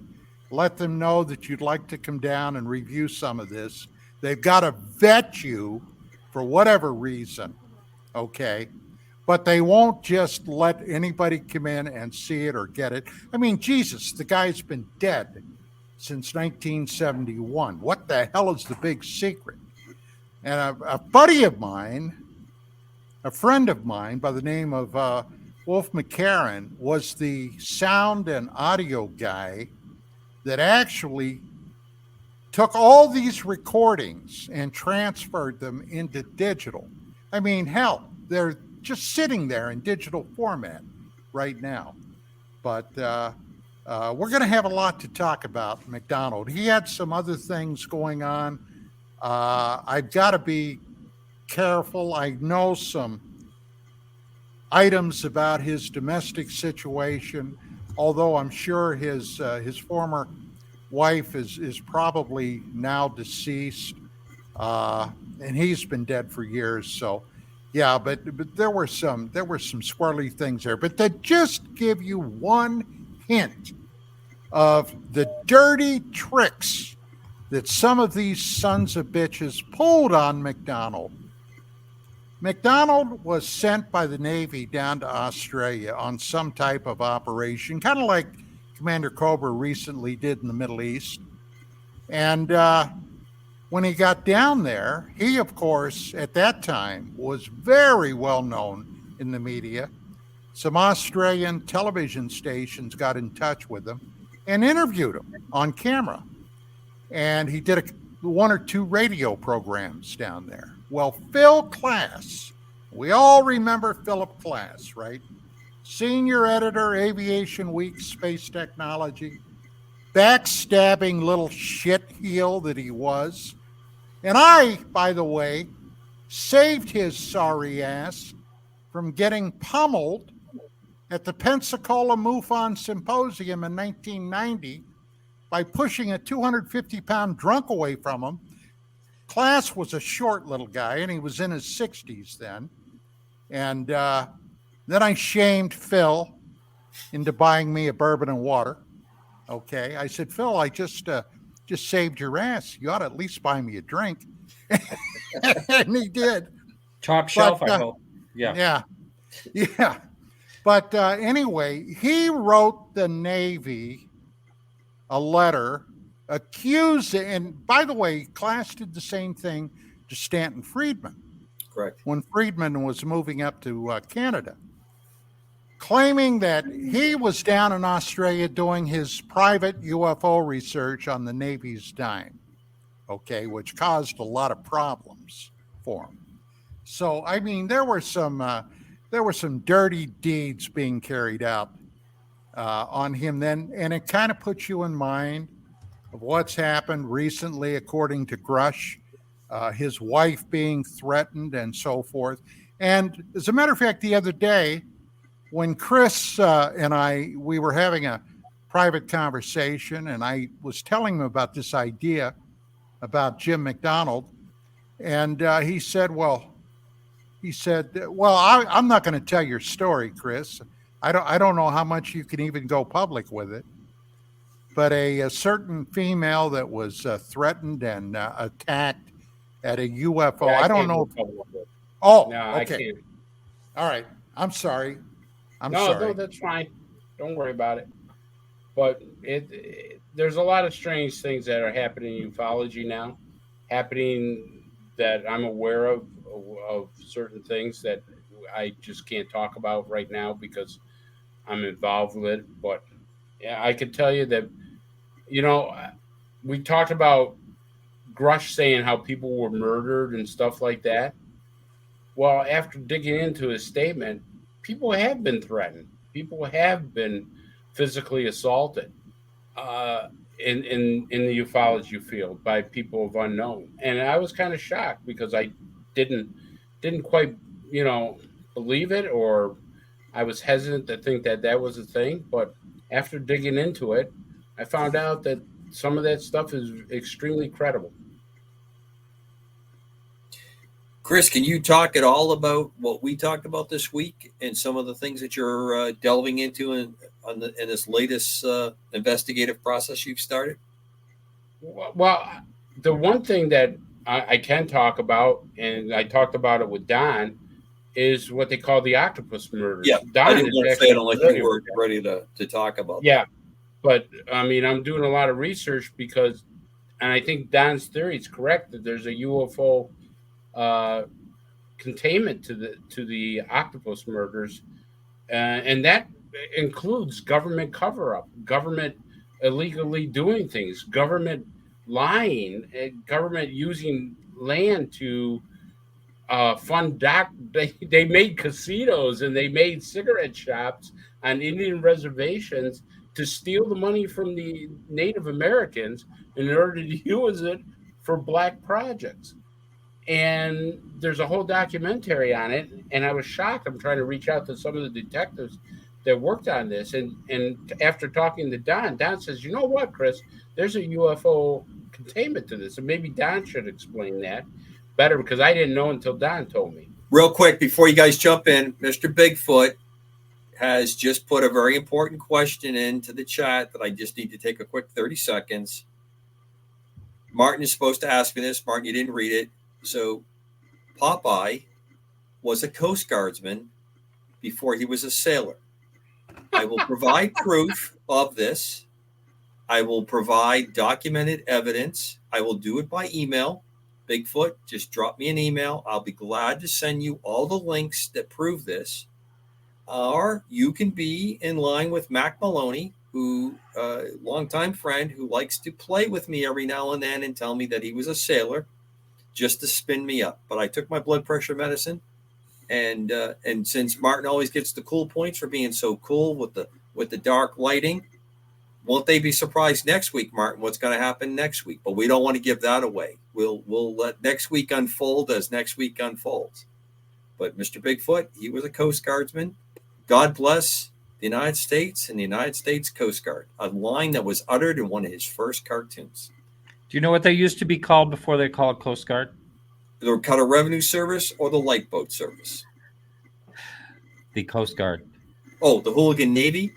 let them know that you'd like to come down and review some of this. They've got to vet you for whatever reason, okay? But they won't just let anybody come in and see it or get it. I mean, Jesus, the guy's been dead since 1971. What the hell is the big secret? And a buddy of mine, a friend of mine by the name of Wolf McCarran, was the sound and audio guy that actually took all these recordings and transferred them into digital. I mean, hell, they're just sitting there in digital format right now. But we're going to have a lot to talk about McDonald. He had some other things going on. I've got to be careful. I know some items about his domestic situation, although I'm sure his former wife is probably now deceased, and he's been dead for years. So, yeah, but there were some squirrely things there. But to just give you one hint of the dirty tricks that some of these sons of bitches pulled on McDonald. McDonald was sent by the Navy down to Australia on some type of operation, kind of like Commander Cobra recently did in the Middle East. And when he got down there, he, of course, at that time was very well known in the media. Some Australian television stations got in touch with him and interviewed him on camera. And he did one or two radio programs down there. Well, Phil Klass, we all remember Philip Klass, right? Senior editor, Aviation Week, Space Technology, backstabbing little shitheel that he was. And I, by the way, saved his sorry ass from getting pummeled at the Pensacola MUFON Symposium in 1990 by pushing a 250-pound drunk away from him. Klass was a short little guy, and he was in his 60s then. And then I shamed Phil into buying me a bourbon and water. Okay, I said, Phil, I just saved your ass. You ought to at least buy me a drink. And he did. Top shelf, I hope. Yeah. But anyway, he wrote the Navy a letter accusing, and by the way, Klass did the same thing to Stanton Friedman. Correct. When Friedman was moving up to Canada, claiming that he was down in Australia doing his private UFO research on the Navy's dime, okay, which caused a lot of problems for him. So, I mean, there were some dirty deeds being carried out on him then, and it kind of puts you in mind of what's happened recently, according to Grush, his wife being threatened and so forth. And as a matter of fact, the other day, when Chris and we were having a private conversation, and I was telling him about this idea about Jim McDonald, and he said, well, I'm not going to tell your story, Chris. I don't know how much you can even go public with it. But a certain female that was threatened and attacked at a UFO. Yeah, I don't know. No, okay. I can't. All right. I'm sorry. No, that's fine. Don't worry about it. But there's a lot of strange things that are happening in ufology now, happening that I'm aware of certain things that I just can't talk about right now because I'm involved with it. But yeah, I could tell you that, you know, we talked about Grush saying how people were murdered and stuff like that. Well, after digging into his statement, people have been threatened. People have been physically assaulted uh, in the ufology field by people of unknown, and I was kind of shocked because I didn't didn't quite believe it, or I was hesitant to think that that was a thing. But after digging into it, I found out that some of that stuff is extremely credible. Chris, can you talk at all about what we talked about this week and some of the things that you're delving into in this latest investigative process you've started? Well, the one thing that I can talk about, and I talked about it with Don, is what they call the octopus murders. Yeah, Don I didn't want to say it unless you were with that. ready to talk about that. Yeah, but I mean, I'm doing a lot of research because, and I think Don's theory is correct that there's a UFO containment to the octopus murders, and that includes government cover-up, government illegally doing things, government lying, government using land to fund they made casinos and they made cigarette shops on Indian reservations to steal the money from the Native Americans in order to use it for black projects. And there's a whole documentary on it, and I was shocked. I'm trying to reach out to some of the detectives that worked on this, and after talking to Don says, you know what, Chris, there's a UFO containment to this, and maybe Don should explain that better because I didn't know until Don told me. Real quick, before you guys jump in, Mr. Bigfoot has just put a very important question into the chat that I just need to take a quick 30 seconds. Martin is supposed to ask me this. Martin, you didn't read it. So Popeye was a Coast Guardsman before he was a sailor. I will provide proof of this. I will provide documented evidence. I will do it by email. Bigfoot, just drop me an email. I'll be glad to send you all the links that prove this. Or you can be in line with Mac Maloney, who longtime friend who likes to play with me every now and then and tell me that he was a sailor, just to spin me up. But I took my blood pressure medicine, and since Martin always gets the cool points for being so cool with the dark lighting, won't they be surprised next week, Martin, what's going to happen next week? But we don't want to give that away. We'll let next week unfold as next week unfolds. But Mr. Bigfoot, he was a Coast Guardsman. God bless the United States and the United States Coast Guard, a line that was uttered in one of his first cartoons. Do you know what they used to be called before they called Coast Guard? The Cutter Revenue Service or the Lifeboat Service? The Coast Guard. Oh, the Hooligan Navy?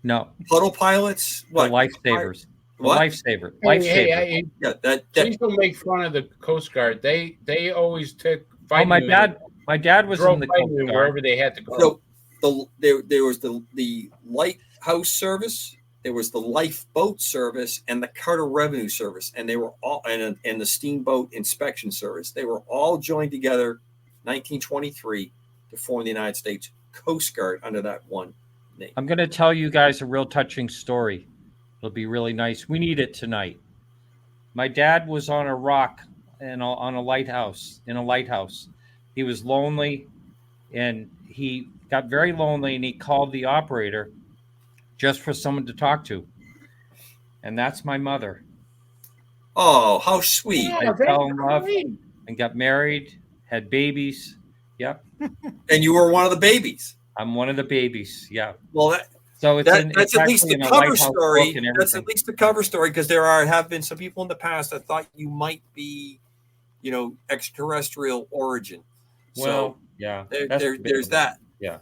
No. Puddle pilots? What? The lifesavers. What? Lifesaver. Hey, yeah, that please don't make fun of the Coast Guard. They always took Oh, fighting my men, dad was in the fighting Coast men Guard. wherever they had to go. So there was the Lighthouse Service, there was the Lifeboat Service, and the Cutter Revenue Service, and they were all and the Steamboat Inspection Service. They were all joined together, 1923, to form the United States Coast Guard under that one name. I'm going to tell you guys a real touching story. It'll be really nice. We need it tonight. My dad was on a rock and on a lighthouse. He was lonely, and he got very lonely, and he called the operator just for someone to talk to. And that's my mother. Oh, how sweet. I fell in love and got married, had babies. Yep. And you were one of the babies. I'm one of the babies. Yeah. Well, that's at least the cover story. That's at least the cover story, because have been some people in the past that thought you might be, extraterrestrial origin. Well, so yeah. There's that. Yeah.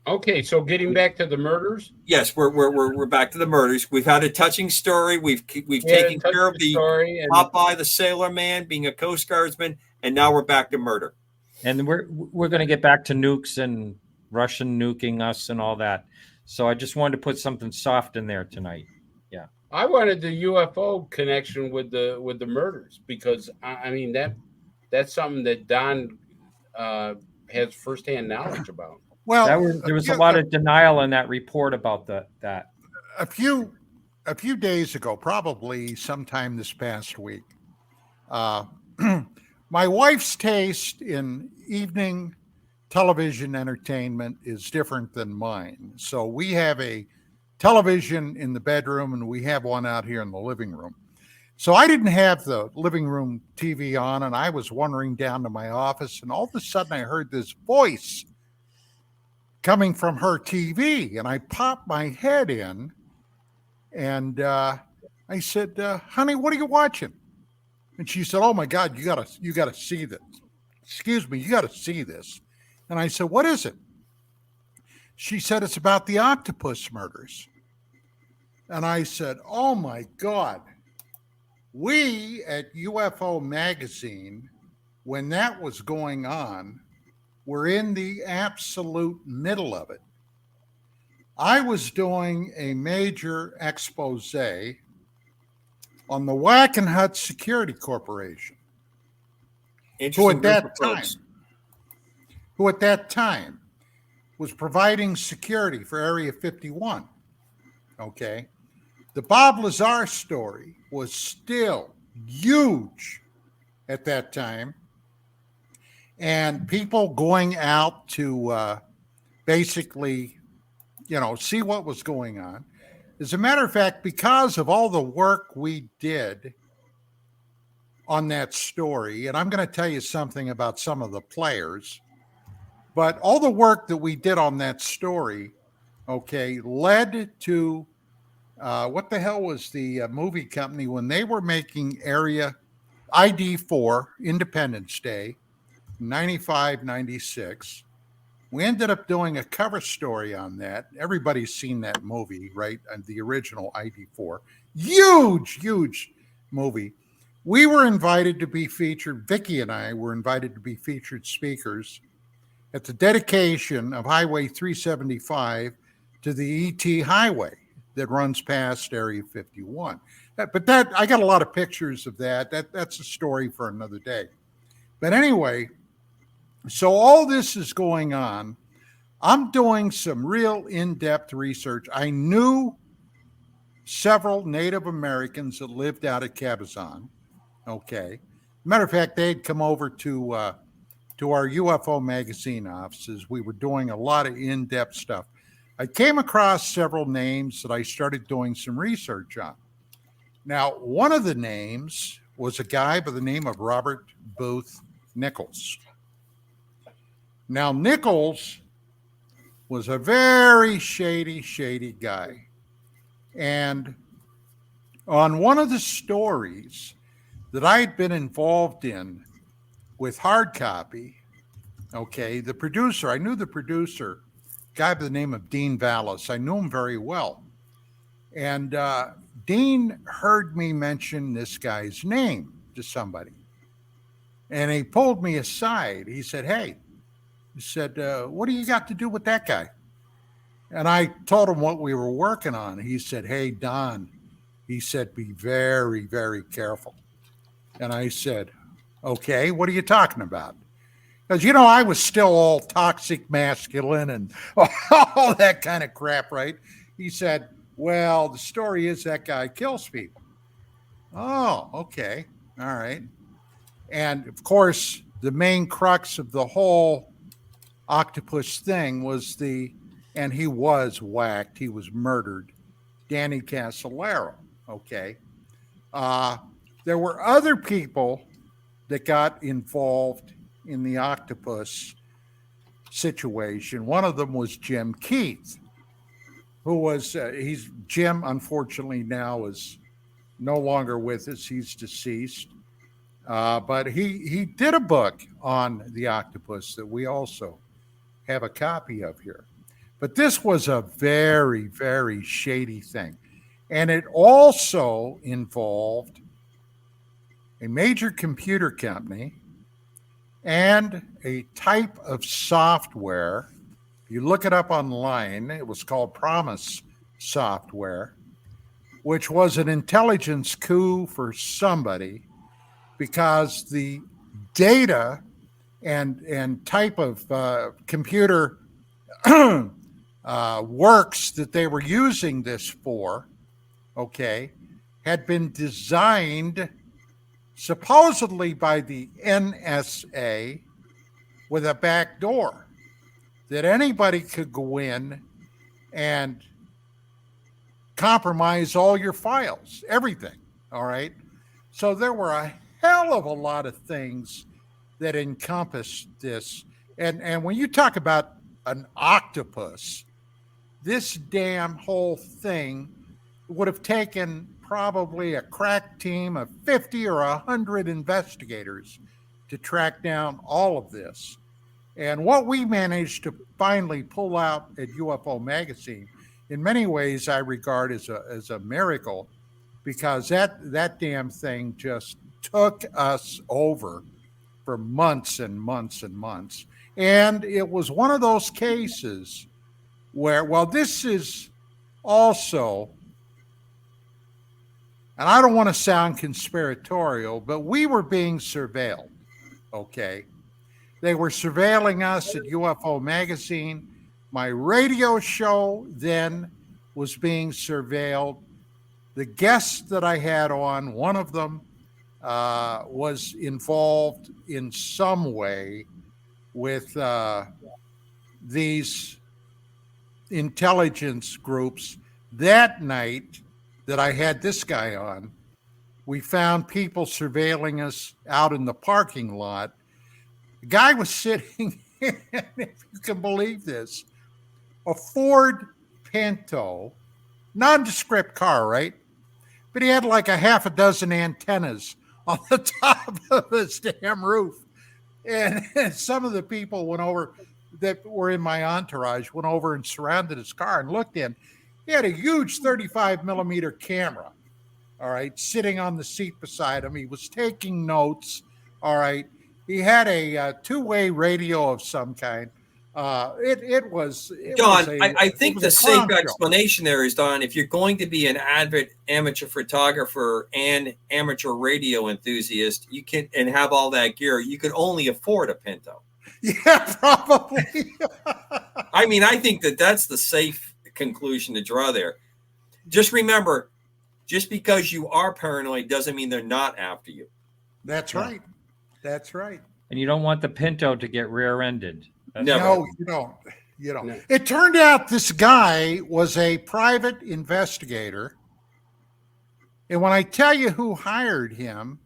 Okay, so getting back to the murders. Yes, we're back to the murders. We've had a touching story. We've taken care of the story and Popeye the Sailor Man being a Coast Guardsman, and now we're back to murder. And we're going to get back to nukes and Russian nuking us and all that. So I just wanted to put something soft in there tonight. Yeah. I wanted the UFO connection with the murders because I mean that's something that Don has firsthand knowledge about. Well, There was a lot of denial in that report about that. a few days ago, probably sometime this past week, my wife's taste in evening television entertainment is different than mine. So we have a television in the bedroom and we have one out here in the living room. So I didn't have the living room TV on, and I was wandering down to my office, and all of a sudden I heard this voice coming from her TV, and I popped my head in, and I said, "Honey, what are you watching?" And she said, "Oh my God, you gotta see this. Excuse me, you gotta see this." And I said, "What is it?" She said, "It's about the octopus murders." And I said, "Oh my God." We at UFO Magazine, when that was going on, were in the absolute middle of it. I was doing a major expose on the Wackenhut Security Corporation, who at that time was providing security for Area 51. Okay. The Bob Lazar story was still huge at that time. And people going out to basically, see what was going on. As a matter of fact, because of all the work we did on that story, and I'm going to tell you something about some of the players, but all the work that we did on that story, led to what the hell was the movie company when they were making Area ID4 Independence Day, 95, 96. We ended up doing a cover story on that. Everybody's seen that movie, right? And the original ID4. Huge movie. We were invited to be featured, Vicki and I were invited to be featured speakers at the dedication of Highway 375 to the ET Highway that runs past Area 51. But I got a lot of pictures of that. That's a story for another day. But anyway, so all this is going on. I'm doing some real in-depth research. I knew several Native Americans that lived out at Cabazon. Okay. Matter of fact, they'd come over to our UFO Magazine offices. We were doing a lot of in-depth stuff. I came across several names that I started doing some research on. Now, one of the names was a guy by the name of Robert Booth Nichols. Now, Nichols was a very shady guy. And on one of the stories that I had been involved in with hard copy, the producer, I knew the producer, guy by the name of Dean Vallis. I knew him very well. And Dean heard me mention this guy's name to somebody. And he pulled me aside. He said, "Hey," he said, "what do you got to do with that guy?" And I told him what we were working on. He said, "Hey, Don," he said, "be very, very careful." And I said, "Okay, what are you talking about?" Because, I was still all toxic masculine and all that kind of crap, right? He said, "Well, the story is that guy kills people." Oh, okay. All right. And, of course, the main crux of the whole octopus thing was and he was whacked, he was murdered, Danny Casolaro, okay? There were other people that got involved in the octopus situation. One of them was Jim Keith, who was, Jim, unfortunately, now is no longer with us. He's deceased. But he did a book on the octopus that we also have a copy of here. But this was a very, very shady thing. And it also involved a major computer company and a type of software. You look it up online. It was called Promise Software, which was an intelligence coup for somebody because the data and type of computer works that they were using this for, okay, had been designed supposedly by the NSA with a back door that anybody could go in and compromise all your files, everything. All right. So there were a hell of a lot of things that encompassed this. And when you talk about an octopus, this damn whole thing would have taken probably a crack team of 50 or 100 investigators to track down all of this. And what we managed to finally pull out at UFO Magazine, in many ways, I regard as a miracle, because that damn thing just took us over for months and months and months. And it was one of those cases where, well, this is also, and I don't want to sound conspiratorial, but we were being surveilled, okay? They were surveilling us at UFO Magazine. My radio show then was being surveilled. The guests that I had on, one of them was involved in some way with these intelligence groups. That night that I had this guy on, we found people surveilling us out in the parking lot. The guy was sitting in, if you can believe this, a Ford Pinto, nondescript car, right? But he had like a half a dozen antennas on the top of his damn roof. And some of the people went over that were in my entourage, went over and surrounded his car and looked in. He had a huge 35 millimeter camera, all right, sitting on the seat beside him. He was taking notes, all right. He had a two-way radio of some kind. It was Don. was I think the safe show. explanation there is, Don, if you're going to be an avid amateur photographer and amateur radio enthusiast, you can and have all that gear, you could only afford a Pinto. Yeah, probably. I mean, I think that's the safe conclusion to draw there. Just remember, just because you are paranoid doesn't mean they're not after you. That's right. That's right. And you don't want the Pinto to get rear-ended. Never. No, you don't. You don't. No. It turned out this guy was a private investigator. And when I tell you who hired him,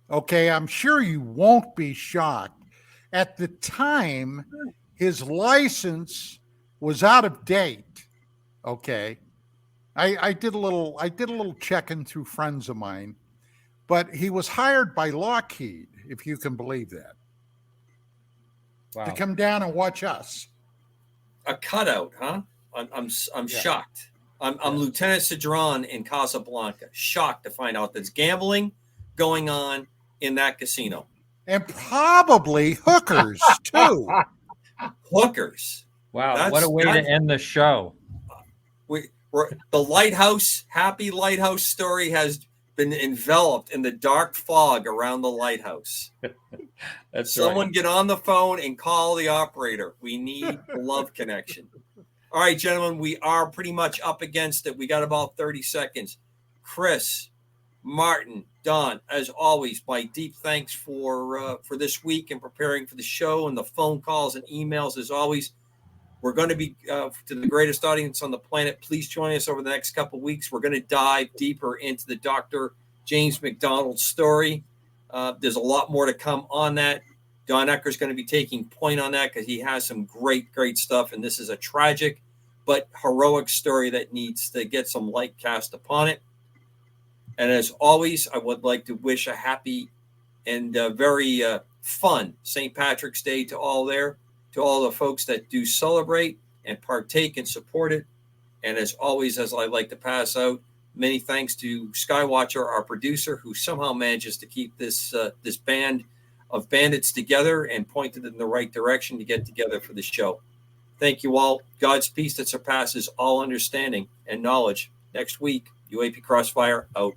okay, I'm sure you won't be shocked. At the time, his license was out of date. Okay. I did a little checking through friends of mine, but he was hired by Lockheed, if you can believe that. Wow. To come down and watch us. A cutout, huh? I'm shocked. I'm Lieutenant Cedron in Casablanca. Shocked to find out there's gambling going on in that casino. And probably hookers, too. Hookers. Wow, what a way to end the show. The lighthouse, happy lighthouse story has been enveloped in the dark fog around the lighthouse. That's Someone right. get on the phone and call the operator. We need the love connection. All right, gentlemen, we are pretty much up against it. We got about 30 seconds. Chris, Martin, Don, as always, my deep thanks for this week and preparing for the show and the phone calls and emails. As always, we're going to be to the greatest audience on the planet. Please join us over the next couple of weeks. We're going to dive deeper into the Dr. James McDonald story. There's a lot more to come on that. Don Ecker's going to be taking point on that because he has some great, great stuff. And this is a tragic but heroic story that needs to get some light cast upon it. And as always, I would like to wish a happy and very fun St. Patrick's Day to all the folks that do celebrate and partake and support it. And as always, as I like to pass out, many thanks to Skywatcher, our producer, who somehow manages to keep this band of bandits together and pointed in the right direction to get together for the show. Thank you all. God's peace that surpasses all understanding and knowledge. Next week, UAP Crossfire out.